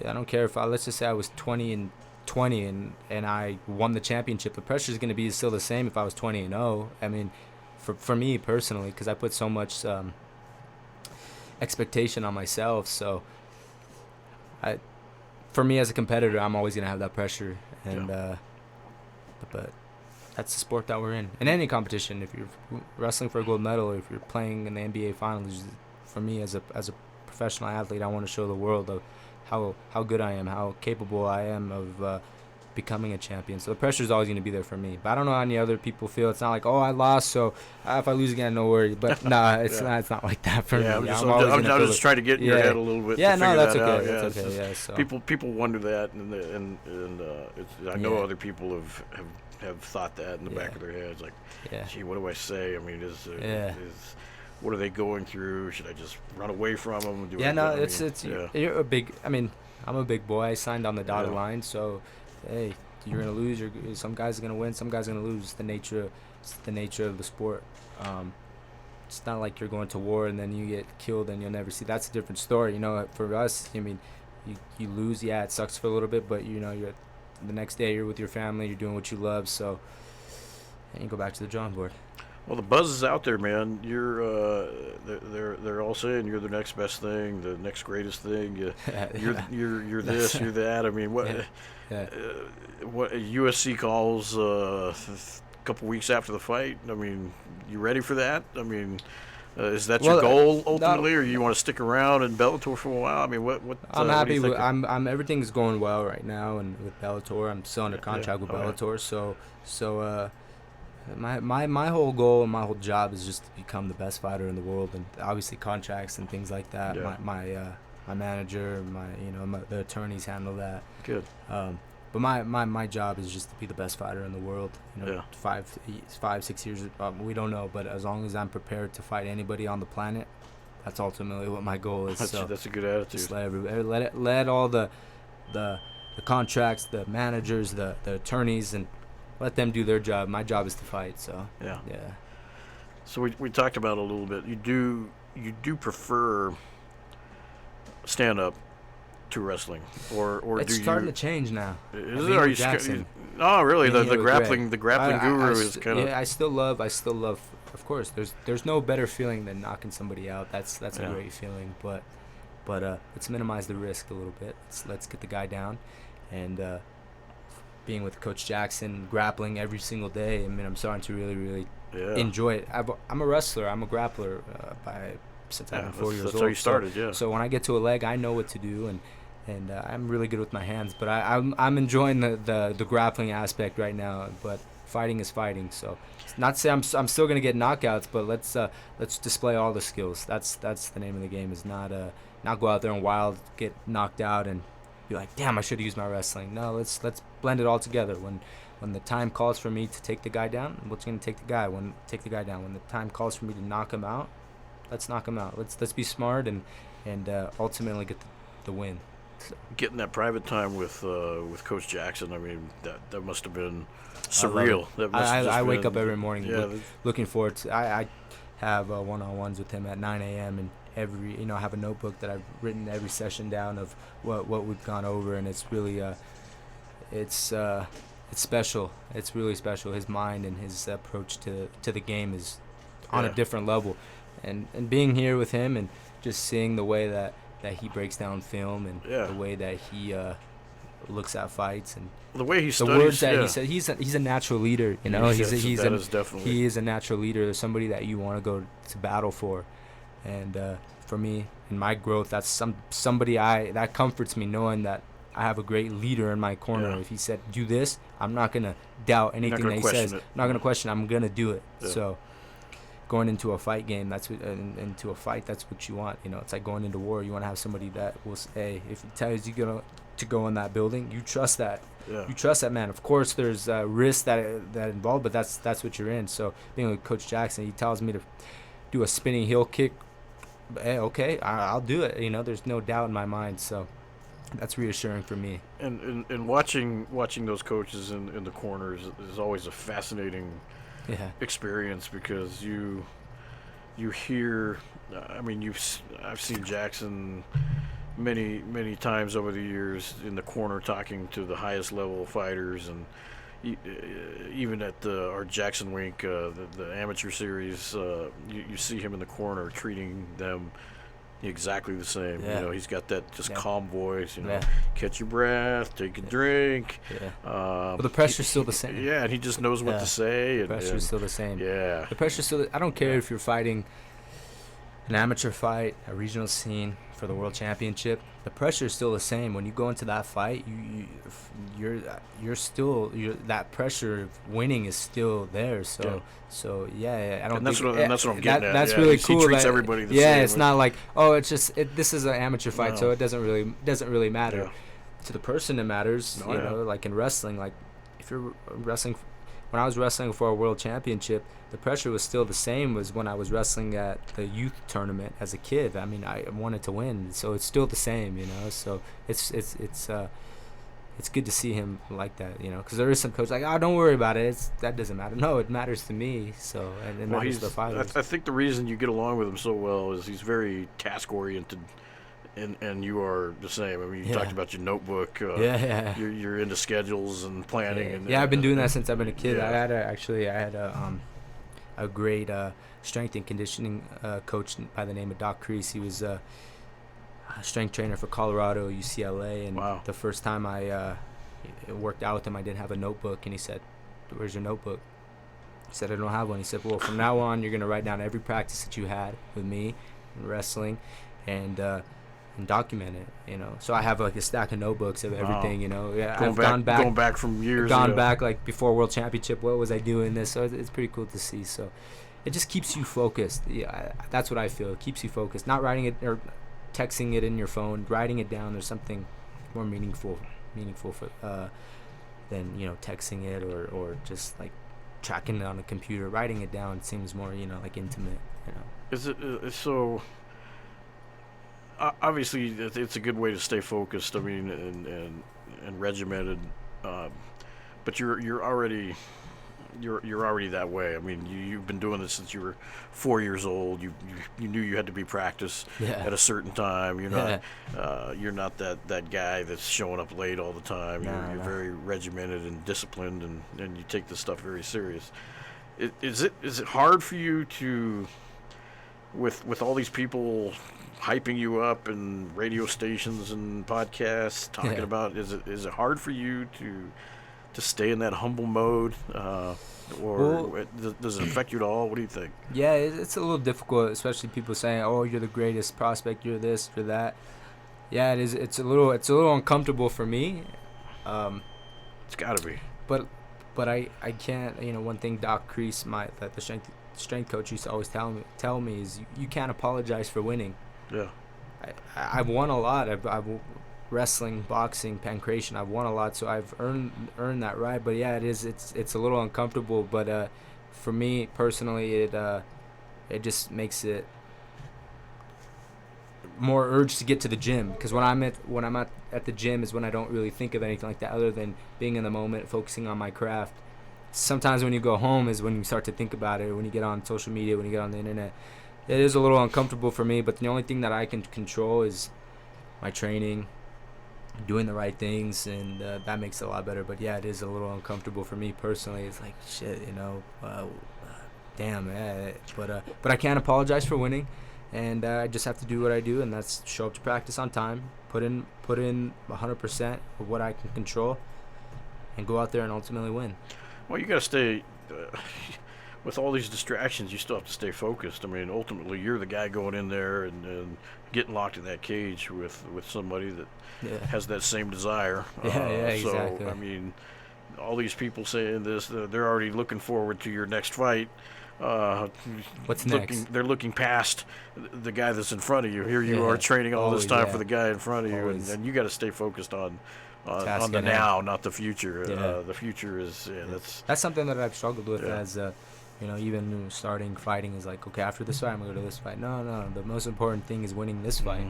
Speaker 4: I don't care if let's just say I was 20-20 and I won the championship. The pressure is going to be still the same if I was 20-0. I mean, for me personally, because I put so much expectation on myself. So, for me as a competitor, I'm always going to have that pressure, and but that's the sport that we're in any competition. If you're wrestling for a gold medal, or if you're playing in the NBA finals, for me as a professional athlete, I want to show the world of how good I am, how capable I am of becoming a champion. So the pressure is always going to be there for me. But I don't know how any other people feel. It's not like, oh, I lost, so if I lose again, no worry. But nah, it's not like that for me.
Speaker 1: I'm just trying to get in your head a little bit.
Speaker 4: Yeah,
Speaker 1: to
Speaker 4: no, that's
Speaker 1: that
Speaker 4: okay.
Speaker 1: out.
Speaker 4: That's okay. Yeah. So
Speaker 1: People wonder that, and I know other people have thought that in the back of their heads, like, gee, what do I say? I mean, what are they going through? Should I just run away from them? You're a big. I mean, I'm a big boy. I signed on the dotted line, so hey, you're gonna lose. Some guys are gonna win. Some guys are gonna lose. It's the nature of the sport. It's not like you're going to war and then you get killed and you'll never see. That's a different story. For us, I mean, you lose. Yeah, it sucks for a little bit, but you're the next day you're with your family. You're doing what you love. So, and you go back to the drawing board. Well, the buzz is out there, man. You're they're all saying you're the next best thing, the next greatest thing. You're this, you're that. I mean, what USC calls a couple weeks after the fight. I mean, you ready for that? I mean, is that your goal ultimately, or you want to stick around in Bellator for a while? I mean, what?
Speaker 4: I'm happy with. I'm everything's going well right now, and with Bellator, I'm still under contract with Bellator. So. My whole goal and my whole job is just to become the best fighter in the world, and obviously contracts and things like that.
Speaker 1: Yeah.
Speaker 4: My manager, the attorneys handle that.
Speaker 1: Good.
Speaker 4: But my job is just to be the best fighter in the world. 5-6 years, we don't know, but as long as I'm prepared to fight anybody on the planet, that's ultimately what my goal is.
Speaker 1: That's a good attitude.
Speaker 4: Just let all the contracts, the managers, the attorneys, and let them do their job. My job is to fight. So yeah.
Speaker 1: So we talked about it a little bit. You do prefer stand up to wrestling, or
Speaker 4: it's starting to change now.
Speaker 1: Is it? Are you Jackson? Oh, really? The grappling guru is kind of.
Speaker 4: Yeah, I still love. Of course, there's no better feeling than knocking somebody out. That's a great feeling. But let's minimize the risk a little bit. Let's get the guy down, and. Being with Coach Jackson, grappling every single day, I mean, I'm starting to really, really enjoy it. I'm a wrestler. I'm a grappler since I've been 4 years old.
Speaker 1: That's how you started,
Speaker 4: So when I get to a leg, I know what to do, and I'm really good with my hands. But I'm enjoying the grappling aspect right now. But fighting is fighting, so not to say I'm still gonna get knockouts, but let's display all the skills. That's the name of the game, is not go out there and wild, get knocked out and be like, damn, I should have used my wrestling. No, let's blend it all together. When the time calls for me to take the guy down, what's gonna take the guy down. When the time calls for me to knock him out, let's knock him out. Let's be smart and ultimately get the win. So.
Speaker 1: Getting that private time with Coach Jackson, I mean, that must have been surreal.
Speaker 4: I wake up every morning looking forward to. I have one-on-ones with him at 9 a.m. and I have a notebook that I've written every session down of what we've gone over, and it's really it's special. It's really special. His mind and his approach to the game is on a different level, and being here with him and just seeing the way that he breaks down film and the way that he looks at fights and
Speaker 1: the way he studies,
Speaker 4: the words that he said. He's a natural leader. You know, he is a natural leader. There's somebody that you want to go to battle for, and for me in my growth, that's somebody that comforts me, knowing that I have a great leader in my corner. If he said do this, I'm not gonna doubt anything that he says. I'm not gonna question. I'm gonna do it. So. Going into a fight game, that's what you want. You know, it's like going into war. You want to have somebody that will say, if he tells you to go in that building, you trust that. Yeah. You trust that man. Of course, there's risks that involved, but that's what you're in. So being with Coach Jackson, he tells me to do a spinning heel kick. Hey, okay, I'll do it. You know, there's no doubt in my mind. So that's reassuring for me.
Speaker 1: And watching those coaches in the corners is always a fascinating experience, because you hear, I mean, I've seen Jackson many times over the years in the corner talking to the highest level fighters, and even at our JacksonWink the amateur series, you see him in the corner treating them exactly the same. You know, he's got that just calm voice, you know, catch your breath, take a drink.
Speaker 4: But the pressure's still the same.
Speaker 1: And he just knows what to say.
Speaker 4: The pressure's still the same.
Speaker 1: The
Speaker 4: pressure's still. I don't care if you're fighting an amateur fight, a regional scene for the world championship. The pressure is still the same. When you go into that fight, you're still that pressure of winning is still there. So I don't.
Speaker 1: And that's what I'm getting at.
Speaker 4: That's really cool.
Speaker 1: He treats everybody the same.
Speaker 4: It's not like, it's this is an amateur fight, so it doesn't really matter. To the person it matters. You know, like in wrestling, like if you're wrestling. When I was wrestling for a world championship, the pressure was still the same as when I was wrestling at the youth tournament as a kid. I mean, I wanted to win, so it's still the same, you know. So it's good to see him like that, you know, because there is some coach like, don't worry about it. That doesn't matter. No, it matters to me. So and it matters to the fighters.
Speaker 1: I think the reason you get along with him so well is he's very task oriented. And you are the same. I mean, you talked about your notebook. You're into schedules and planning.
Speaker 4: I've been doing that since I've been a kid. I had a great strength and conditioning coach by the name of Doc Crease. He was a strength trainer for Colorado, UCLA. And the first time I worked out with him, I didn't have a notebook. And he said, "Where's your notebook?" I said, "I don't have one." He said, "Well, from now on, you're going to write down every practice that you had with me in wrestling and document it, you know." So I have like a stack of notebooks of everything, you know.
Speaker 1: Going back from years ago.
Speaker 4: Back like before World Championship. What was I doing this? So it's pretty cool to see. So it just keeps you focused. Yeah, that's what I feel. It keeps you focused. Not writing it or texting it in your phone. Writing it down. There's something more meaningful for than, you know, texting it or just like tracking it on a computer. Writing it down seems more, you know, like intimate. You know.
Speaker 1: Is it so? Obviously, it's a good way to stay focused. I mean, and regimented, but you're already that way. I mean, you've been doing this since you were 4 years old. You knew you had to be practiced at a certain time. You're not that guy that's showing up late all the time. You're very regimented and disciplined, and you take this stuff very serious. Is it hard for you to, with all these people hyping you up and radio stations and podcasts talking about, is it hard for you to stay in that humble mode, or does it affect you at all? What do you think?
Speaker 4: It's a little difficult, especially people saying, "Oh, you're the greatest prospect, you're this, you're that." Yeah, it is. It's a little uncomfortable for me.
Speaker 1: It's got to be.
Speaker 4: But I can't. One thing Doc Kreese, the strength coach, used to always tell me is you can't apologize for winning.
Speaker 1: Yeah.
Speaker 4: I've won a lot. I've wrestling, boxing, pancration. I've won a lot, so I've earned that right. But yeah, it is. It's a little uncomfortable. But for me personally, it just makes it more urge to get to the gym, because when I'm at the gym is when I don't really think of anything like that other than being in the moment, focusing on my craft. Sometimes when you go home is when you start to think about it, when you get on social media, when you get on the internet. It is a little uncomfortable for me, but the only thing that I can control is my training, doing the right things, and that makes it a lot better. But yeah, it is a little uncomfortable for me personally. It's like shit, damn, but I can't apologize for winning. And I just have to do what I do, and that's show up to practice on time, put in 100% of what I can control, and go out there and ultimately win.
Speaker 1: Well, you got to stay with all these distractions. You still have to stay focused. I mean, ultimately, you're the guy going in there and getting locked in that cage with somebody that has that same desire.
Speaker 4: Exactly.
Speaker 1: So, I mean, all these people saying this, they're already looking forward to your next fight.
Speaker 4: What's next?
Speaker 1: They're looking past the guy that's in front of you. Here you are training all this time for the guy in front of you, and you got to stay focused on the now, not the future. The future is that's
Speaker 4: something that I've struggled with as even starting fighting is like, okay, after this fight I'm gonna go to this fight. No, the most important thing is winning this fight.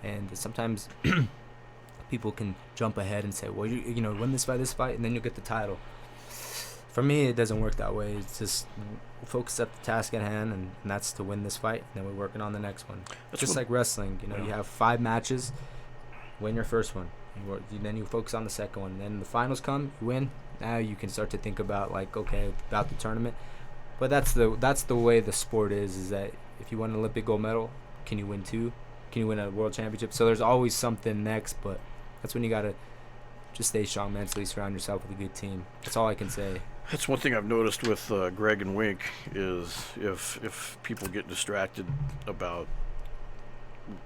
Speaker 4: And sometimes people can jump ahead and say, well, you win this fight, and then you'll get the title. For me, it doesn't work that way. It's just focus at the task at hand, and that's to win this fight, and then we're working on the next one. It's just like wrestling. You have 5 matches, win your first one. Then you focus on the second one. Then the finals come, you win. Now you can start to think about about the tournament. But that's the way the sport is that if you win an Olympic gold medal, can you win 2? Can you win a world championship? So there's always something next, but that's when you got to just stay strong mentally, surround yourself with a good team. That's all I can say.
Speaker 1: That's one thing I've noticed with Greg and Wink is if people get distracted about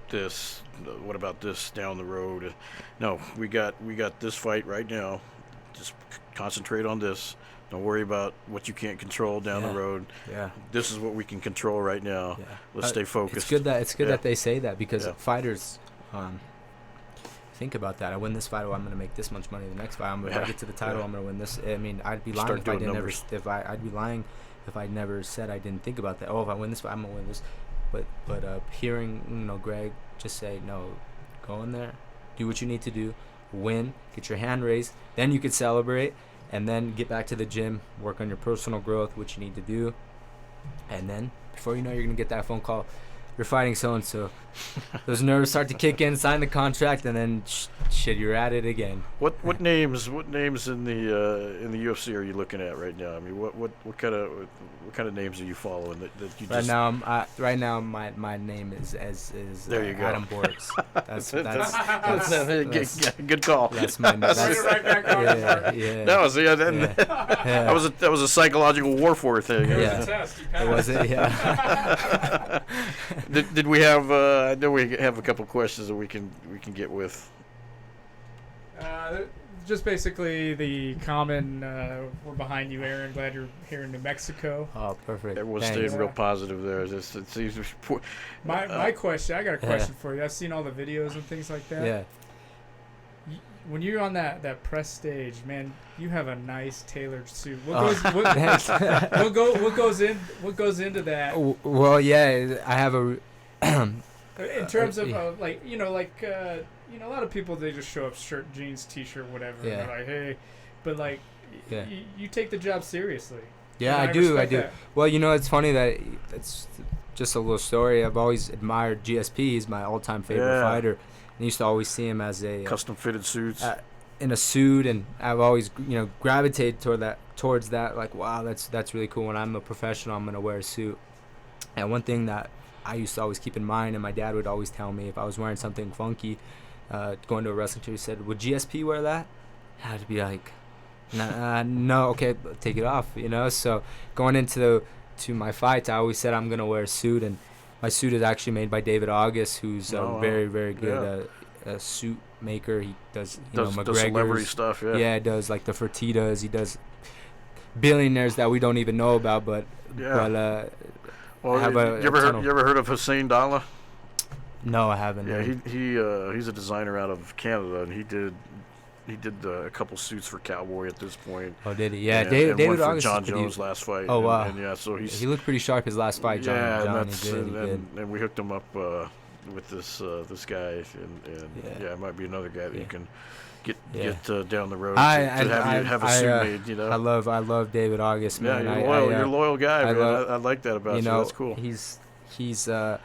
Speaker 1: this, what about this down the road? No, we got this fight right now. Just concentrate on this. Don't worry about what you can't control down the road. Yeah, this is what we can control right now. Yeah. Let's stay focused.
Speaker 4: It's good that they say that, because fighters think about that. I win this fight, I'm going to make this much money. The next fight, if I get to the title, I'm going to win this. I mean, I'd be lying I'd be lying if I never said I didn't think about that. Oh, if I win this fight, I'm going to win this. But hearing Greg just say, no, go in there, do what you need to do, win, get your hand raised, then you could celebrate, and then get back to the gym, work on your personal growth, what you need to do, and then before you know, you're going to get that phone call. You're fighting so-and-so. Those nerves start to kick in, sign the contract, and then shit, you're at it again.
Speaker 1: What names in the UFC are you looking at right now? I mean, what kind of names are you following that you just...
Speaker 4: Right now my name is
Speaker 1: there you go.
Speaker 4: Adam Borics.
Speaker 1: That's good call.
Speaker 4: That's my name. That's
Speaker 5: right back on.
Speaker 1: That was a psychological warfare thing.
Speaker 4: It was it. Yeah.
Speaker 1: Did we have? I know we have a couple questions that we can get with.
Speaker 5: Just basically the common. We're behind you, Aaron. Glad you're here in New Mexico.
Speaker 4: Oh, perfect.
Speaker 1: Everyone's staying real positive there.
Speaker 5: My question. I got a question for you. I've seen all the videos and things like that.
Speaker 4: Yeah.
Speaker 5: When you're on that press stage, man, you have a nice tailored suit. What goes into that?
Speaker 4: Well, yeah, I have a.
Speaker 5: In terms of a lot of people, they just show up shirt, jeans, t-shirt, whatever. Yeah. And they're like, hey, but you take the job seriously.
Speaker 4: Yeah, I do. That. Well, it's funny that it's just a little story. I've always admired GSP. He's my all-time favorite fighter. I used to always see him as a
Speaker 1: custom fitted suits
Speaker 4: in a suit, and I've always gravitated towards that. Like, wow, that's really cool. When I'm a professional, I'm gonna wear a suit. And one thing that I used to always keep in mind, and my dad would always tell me if I was wearing something funky, going to a wrestling show, he said, "Would GSP wear that?" I had to be like, "No, okay, take it off." So going into my fights, I always said I'm gonna wear a suit, and my suit is actually made by David August, who's very, very good a suit maker. He does
Speaker 1: does
Speaker 4: McGregor's
Speaker 1: celebrity stuff. Yeah.
Speaker 4: Yeah, he does like the Fertittas. He does billionaires that we don't even know about, but
Speaker 1: Well,
Speaker 4: have
Speaker 1: you ever heard of Hussein Dalla?
Speaker 4: No, I haven't.
Speaker 1: Yeah, he's a designer out of Canada, and he did a couple suits for Cowboy at this point.
Speaker 4: Oh, did he? Yeah,
Speaker 1: and
Speaker 4: David
Speaker 1: one for
Speaker 4: August
Speaker 1: John Jones' last fight.
Speaker 4: Oh, wow.
Speaker 1: And yeah, so he
Speaker 4: looked pretty sharp his last fight. John,
Speaker 1: and we hooked him up with this guy, and it might be another guy that you can get down the road to have a suit made. You know,
Speaker 4: I love David August, man.
Speaker 1: Yeah, you're a loyal guy, man. I like that about you.
Speaker 4: Know,
Speaker 1: that's cool.
Speaker 4: He's a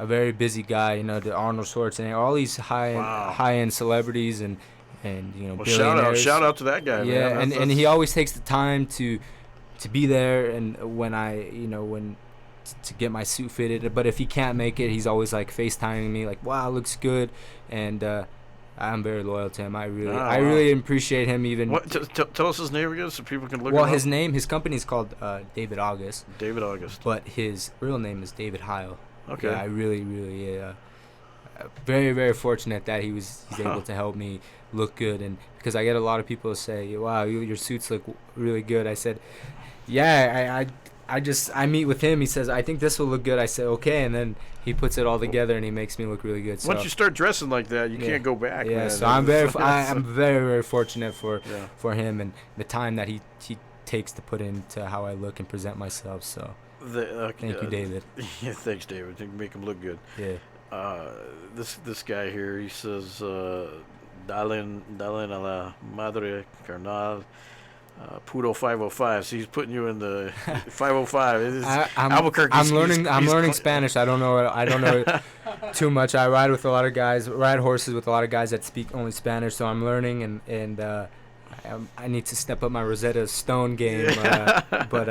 Speaker 4: very busy guy. You know, the Arnold Schwarzenegger, all these high end celebrities and billionaires.
Speaker 1: Shout out to that guy.
Speaker 4: Yeah,
Speaker 1: man.
Speaker 4: And he always takes the time to be there, and when to get my suit fitted. But if he can't make it, he's always like FaceTiming me, like, wow, looks good. And I'm very loyal to him. I really appreciate him. Even
Speaker 1: tell us his name again so people can look.
Speaker 4: Well,
Speaker 1: him up.
Speaker 4: his company's called David August.
Speaker 1: David August.
Speaker 4: But his real name is David Heil.
Speaker 1: Okay.
Speaker 4: Yeah, I really very, very fortunate that he's able to help me look good, and because I get a lot of people say, wow, your suits look really good. I said, yeah, I meet with him. He says, I think this will look good. I said, okay, and then he puts it all together and he makes me look really good. So
Speaker 1: once you start dressing like that, you can't go back.
Speaker 4: Yeah,
Speaker 1: man.
Speaker 4: so I'm very very fortunate for him and the time that he takes to put into how I look and present myself. So thank you, David.
Speaker 1: Yeah, thanks, David. You make him look good.
Speaker 4: Yeah.
Speaker 1: This guy here, he says, Dalen a la madre carnal. Puro 505. So he's putting you in the 505. Albuquerque.
Speaker 4: I'm learning Spanish. I don't know too much. I ride horses with a lot of guys that speak only Spanish. So I'm learning, and I need to step up my Rosetta Stone game. But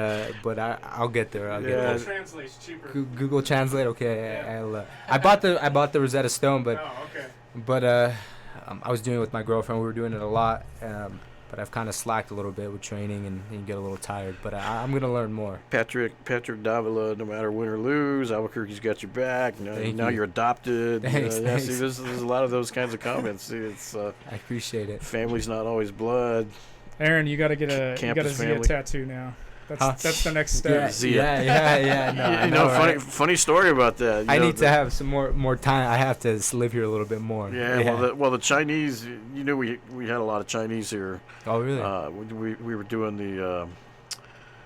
Speaker 4: I'll get there.
Speaker 5: Google Translate's cheaper.
Speaker 4: Google Translate. Okay. Yeah. I bought the Rosetta Stone, but I was doing it with my girlfriend. We were doing it a lot. But I've kind of slacked a little bit with training and you get a little tired. But I'm going to learn more.
Speaker 1: Patrick Davila, no matter win or lose, Albuquerque's got your back. Now you're adopted.
Speaker 4: Thanks.
Speaker 1: See, there's a lot of those kinds of comments. I
Speaker 4: appreciate it.
Speaker 1: Family's not always blood.
Speaker 5: Aaron, you got to get a Zia tattoo now. That's the next step.
Speaker 4: Yeah.
Speaker 1: No, funny story about that.
Speaker 4: I need to have some more time. I have to live here a little bit more.
Speaker 1: Yeah. Well, the Chinese. We had a lot of Chinese here.
Speaker 4: Oh, really?
Speaker 1: We were doing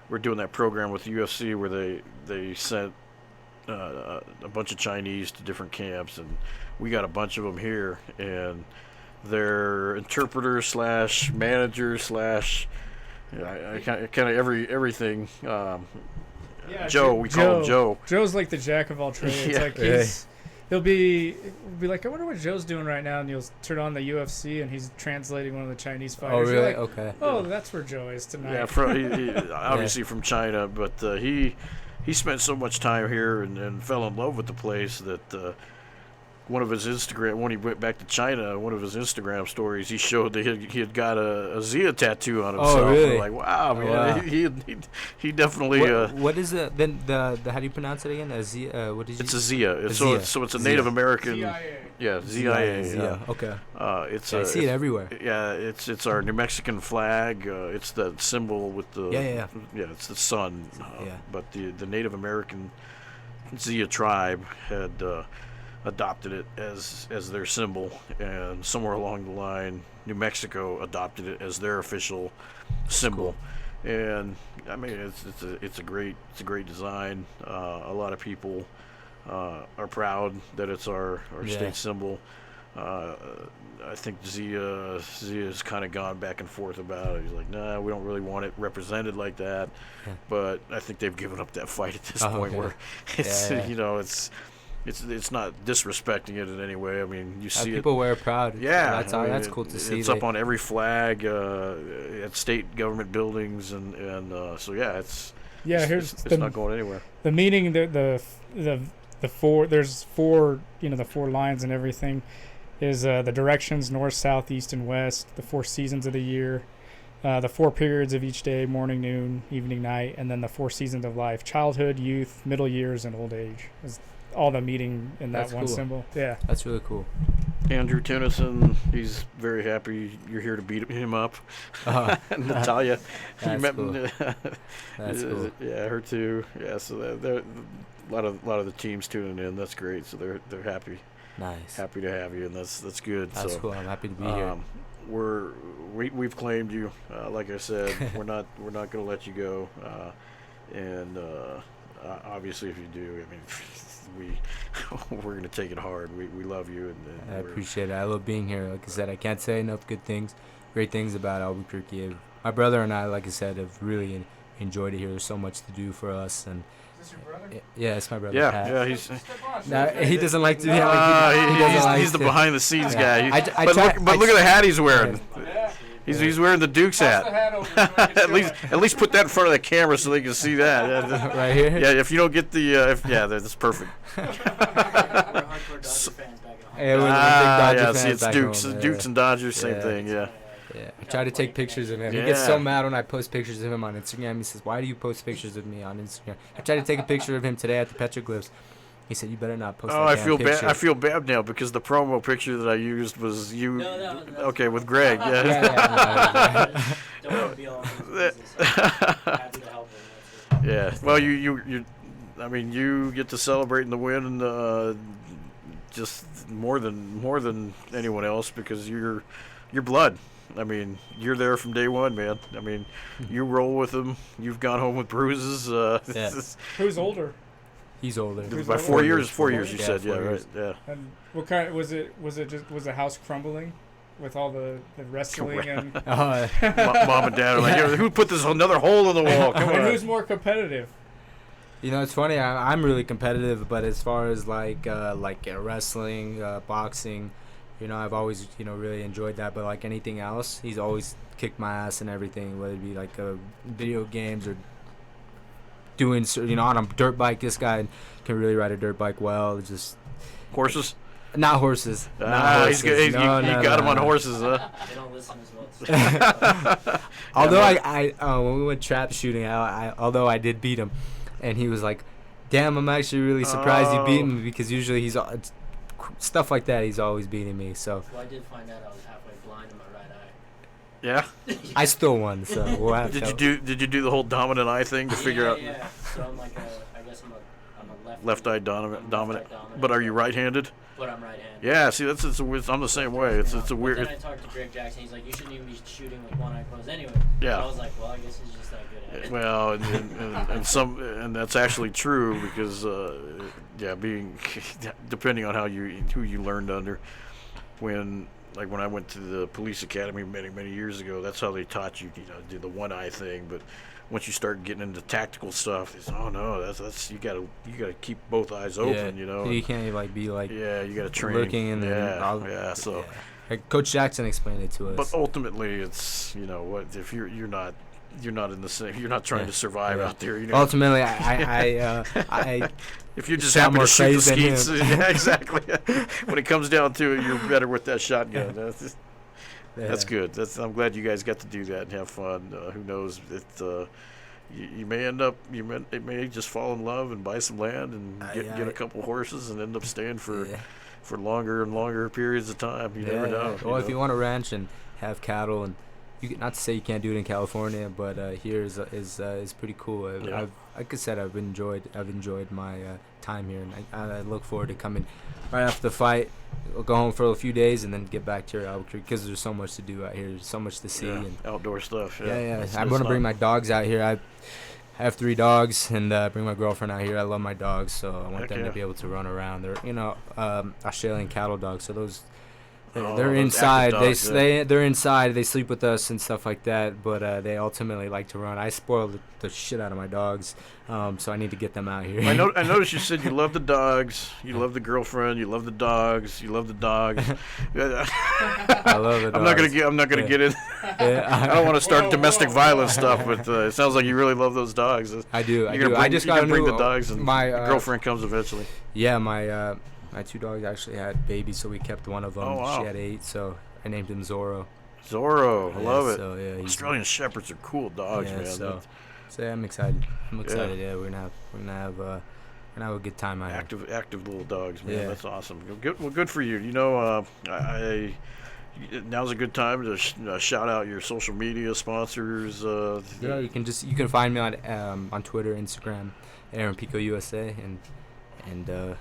Speaker 1: that program with the UFC where they sent a bunch of Chinese to different camps, and we got a bunch of them here, and they're interpreters / managers / I kind of everything. Joe, we call him Joe.
Speaker 5: Joe's like the jack of all trades. He'll be like, I wonder what Joe's doing right now, and you'll turn on the UFC, and he's translating one of the Chinese fighters.
Speaker 4: Oh, really?
Speaker 5: Like,
Speaker 4: okay.
Speaker 5: Oh, that's where Joe is tonight.
Speaker 1: Yeah, obviously from China, but he spent so much time here and fell in love with the place that. One of his Instagram, when he went back to China, one of his Instagram stories, he showed that he had got a Zia tattoo on himself.
Speaker 4: Oh, really?
Speaker 1: We're like, wow, man, wow. He definitely.
Speaker 4: What is the how do you pronounce it again? A Zia? What did you?
Speaker 1: It's a Zia. So it's a Native American. ZIA. Yeah, ZIA.
Speaker 4: Zia. Okay.
Speaker 1: I
Speaker 4: see it everywhere.
Speaker 1: Yeah, it's our New Mexican flag. It's the symbol with the.
Speaker 4: Yeah.
Speaker 1: It's the sun. But the Native American Zia tribe had. Adopted it as their symbol, and somewhere along the line, New Mexico adopted it as their official symbol. Cool. And I mean, it's a great design. A lot of people are proud that it's our state symbol. I think Zia's kind of gone back and forth about it. He's like, nah, we don't really want it represented like that. Yeah. But I think they've given up that fight at this point where it's. It's not disrespecting it in any way. I mean, you see
Speaker 4: people wear it proud.
Speaker 1: Yeah,
Speaker 4: that's cool to see.
Speaker 1: It's up on every flag at state government buildings, and so it's not going anywhere.
Speaker 5: The meaning, the four, there's four, the 4 lines and everything, is the directions north, south, east, and west. The 4 seasons of the year, the 4 periods of each day: morning, noon, evening, night, and then the 4 seasons of life: childhood, youth, middle years, and old age. Is all the meeting in that one symbol. Yeah,
Speaker 4: that's really cool.
Speaker 1: Andrew Tennyson, he's very happy you're here to beat him up. Natalia, you
Speaker 4: That's
Speaker 1: met
Speaker 4: cool. That's cool.
Speaker 1: Yeah, her too. Yeah, so they're a lot of the teams tuning in. That's great. So they're happy
Speaker 4: Nice.
Speaker 1: to have you, and that's good.
Speaker 4: That's
Speaker 1: so,
Speaker 4: cool. I'm happy to be here.
Speaker 1: We've claimed you. Like I said, we're not going to let you go. And obviously, if you do, I mean, we're going to take it hard. We love you, and
Speaker 4: I appreciate it. I love being here. Like I said, I can't say enough great things about Albuquerque. My brother and I, like I said, have really enjoyed it here. There's so much to do for us. And
Speaker 5: Is this your brother?
Speaker 4: yeah, it's my brother.
Speaker 1: Yeah,
Speaker 4: Pat.
Speaker 1: yeah, he's.
Speaker 4: He doesn't like to. Yeah, like
Speaker 1: He's the behind the scenes
Speaker 4: Yeah.
Speaker 1: guy. But look at the hat he's wearing. He's wearing the Duke's hat. at least put that in front of the camera so they can see that.
Speaker 4: Right here.
Speaker 1: Yeah, if you don't get the that's perfect.
Speaker 4: Yeah, we're big Dodger fans
Speaker 1: see, it's
Speaker 4: back
Speaker 1: Dukes,
Speaker 4: home,
Speaker 1: Dukes and Dodgers, same thing. Yeah.
Speaker 4: Yeah, I try to take pictures of him. He gets so mad when I post pictures of him on Instagram. He says, "Why do you post pictures of me on Instagram?" I tried to take a picture of him today at the petroglyphs. He said, "You better not post that
Speaker 1: I
Speaker 4: damn
Speaker 1: feel
Speaker 4: picture."
Speaker 1: bad. I feel bad now because the promo picture that I used was you.
Speaker 6: No,
Speaker 1: Okay, with Greg. Yeah.
Speaker 4: Yeah.
Speaker 6: Don't want to be all happy to help him.
Speaker 1: Yeah. Well, you. I mean, you get to celebrate in the win, just more than anyone else because you're blood. I mean, you're there from day one, man. I mean, you roll with them. You've gone home with bruises.
Speaker 5: Who's older?
Speaker 4: He's older.
Speaker 1: By 4 years. 4 years, you
Speaker 4: Yeah,
Speaker 1: said.
Speaker 4: 4
Speaker 1: Yeah,
Speaker 4: years.
Speaker 1: right. Yeah.
Speaker 5: And what kind was it? Was the house crumbling with all the wrestling and?
Speaker 1: Mom and Dad are like, who put this another hole in the wall? Come
Speaker 5: And
Speaker 1: on.
Speaker 5: who's more competitive?
Speaker 4: You know, it's funny. I'm really competitive, but as far as wrestling, boxing, you know, I've always really enjoyed that. But like anything else, he's always kicked my ass and everything, whether it be like video games or doing on a dirt bike. This guy can really ride a dirt bike well. It's just
Speaker 1: Horses?
Speaker 4: not horses.
Speaker 1: He
Speaker 4: No,
Speaker 1: got him on horses, huh?
Speaker 6: They don't listen as well.
Speaker 4: Although I when we went trap shooting, although I did beat him, and he was like, "Damn, I'm actually really surprised you beat me because usually it's stuff like that. He's always beating me." So
Speaker 6: Well, I did find out I was halfway blind in my right eye.
Speaker 1: Yeah.
Speaker 4: I still won. So we'll have
Speaker 1: Did you do the whole dominant eye thing to figure out
Speaker 6: Yeah. So I'm like I guess I'm a
Speaker 1: left eye dominant? But are you right-handed?
Speaker 6: But I'm right-handed.
Speaker 1: Yeah. See, I'm the same way. It's a
Speaker 6: But
Speaker 1: weird.
Speaker 6: then I talked to Greg Jackson. He's like, you shouldn't even be shooting with one eye closed anyway.
Speaker 1: Yeah.
Speaker 6: So I was like, well, I guess he's just that good at it.
Speaker 1: Well, and that's actually true because being depending on who you learned under, when I went to the police academy many years ago, that's how they taught you do the one eye thing. But once you start getting into tactical stuff, it's that's you gotta keep both eyes open,
Speaker 4: You can't be like
Speaker 1: you gotta train.
Speaker 4: looking and then
Speaker 1: So.
Speaker 4: Coach Jackson explained it to us.
Speaker 1: But ultimately, it's what if you're not in the same. You're not trying to survive out there.
Speaker 4: Ultimately, I
Speaker 1: if you just
Speaker 4: shot
Speaker 1: happen
Speaker 4: more
Speaker 1: to shoot the
Speaker 4: crazy than
Speaker 1: skeets, yeah, exactly. When it comes down to it, you're better with that shotgun. That's good. I'm glad you guys got to do that and have fun. Who knows? You may end up. It may just fall in love and buy some land and get a couple horses and end up staying for longer and longer periods of time. You never know.
Speaker 4: Well, if you want a ranch and have cattle, and not to say you can't do it in California, but here is pretty cool. Like I said, I've enjoyed my time here, and I look forward to coming right after the fight. We'll go home for a few days and then get back to Albuquerque because there's so much to do out here. There's so much to see. And
Speaker 1: outdoor stuff.
Speaker 4: I'm going to bring my dogs out here. I have 3 dogs and bring my girlfriend out here. I love my dogs, so I want them to be able to run around. They're Australian cattle dogs, so those. They're inside. They're inside. They sleep with us and stuff like that. But they ultimately like to run. I spoil the shit out of my dogs, so I need to get them out here.
Speaker 1: I noticed you said you love the dogs. You love the girlfriend. You love the dogs. You love the dogs.
Speaker 4: I love the dogs.
Speaker 1: I'm not gonna get in. I don't want to start domestic violence stuff, but it sounds like you really love those dogs.
Speaker 4: I do.
Speaker 1: I just got to bring the dogs, and my girlfriend comes eventually.
Speaker 4: Yeah, my 2 dogs actually had babies, so we kept one of them.
Speaker 1: Oh, wow.
Speaker 4: She had 8, so I named him Zorro.
Speaker 1: Zorro, I love it.
Speaker 4: So,
Speaker 1: Australian Shepherds are cool dogs, man.
Speaker 4: So yeah, I'm excited. Yeah, we're gonna have gonna have a good time out here.
Speaker 1: Active little dogs, man.
Speaker 4: Yeah.
Speaker 1: That's awesome. Good for you. You know, now's a good time to shout out your social media sponsors.
Speaker 4: Yeah, you can find me on Twitter, Instagram, Aaron Pico USA, and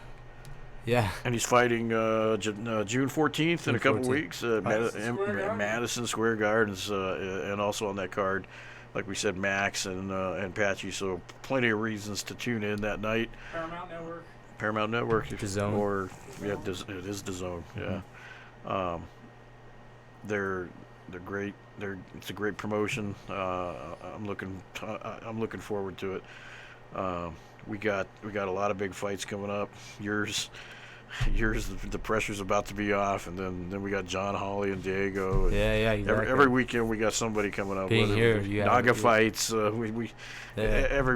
Speaker 4: yeah.
Speaker 1: And he's fighting June 14th in a couple
Speaker 4: 14th.
Speaker 1: weeks at Madison Square Gardens, and also on that card, like we said, Max and Patchy. So plenty of reasons to tune in that night. Paramount Network.
Speaker 4: DAZN.
Speaker 1: Or yeah, it is DAZN. Yeah. They're great. It's a great promotion. I'm looking forward to it. We got a lot of big fights coming up. Yours, the pressure's about to be off, and then we got John Hawley and Diego. And
Speaker 4: Yeah, exactly.
Speaker 1: every weekend we got somebody coming up.
Speaker 4: Being here,
Speaker 1: Naga fights. Every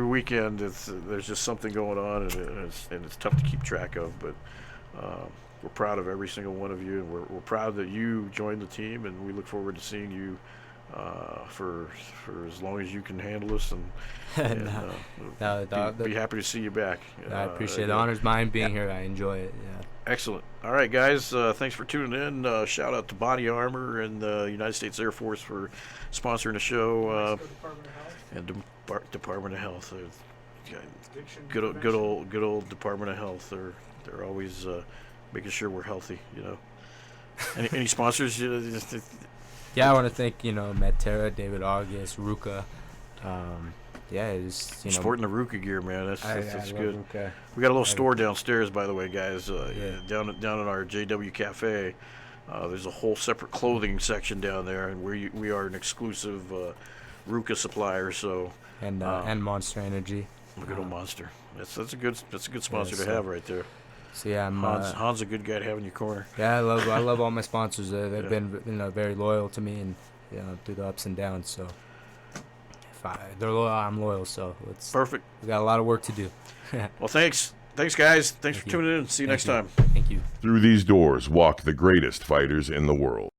Speaker 1: weekend there's just something going on, and it's tough to keep track of. But we're proud of every single one of you, and we're proud that you joined the team, and we look forward to seeing you for as long as you can handle us, and be happy to see you back.
Speaker 4: I appreciate it. The honor's mine being here. I enjoy it. Yeah.
Speaker 1: Excellent. All right, guys. Thanks for tuning in. Shout out to Body Armor and the United States Air Force for sponsoring the show. And Department of Health. Good old Department of Health. They're always making sure we're healthy. You know. Any sponsors?
Speaker 4: Yeah, I want to thank Medterra, David August, Ruka. It's
Speaker 1: sporting the Ruka gear, man. That's good.
Speaker 4: Ruka.
Speaker 1: We got a little store downstairs, by the way, guys. Down in our JW Cafe. There's a whole separate clothing section down there, and we are an exclusive Ruka supplier. So
Speaker 4: and Monster Energy.
Speaker 1: Good old Monster. That's a good sponsor to have right there.
Speaker 4: So yeah,
Speaker 1: Han's a good guy to have in your corner.
Speaker 4: Yeah, I love all my sponsors. They've been very loyal to me, and through the ups and downs. So they're loyal, I'm loyal. So it's
Speaker 1: perfect.
Speaker 4: We got a lot of work to do.
Speaker 1: Well, thanks, guys. Thanks for tuning in. See you next time.
Speaker 4: Thank you.
Speaker 3: Through these doors walk the greatest fighters in the world.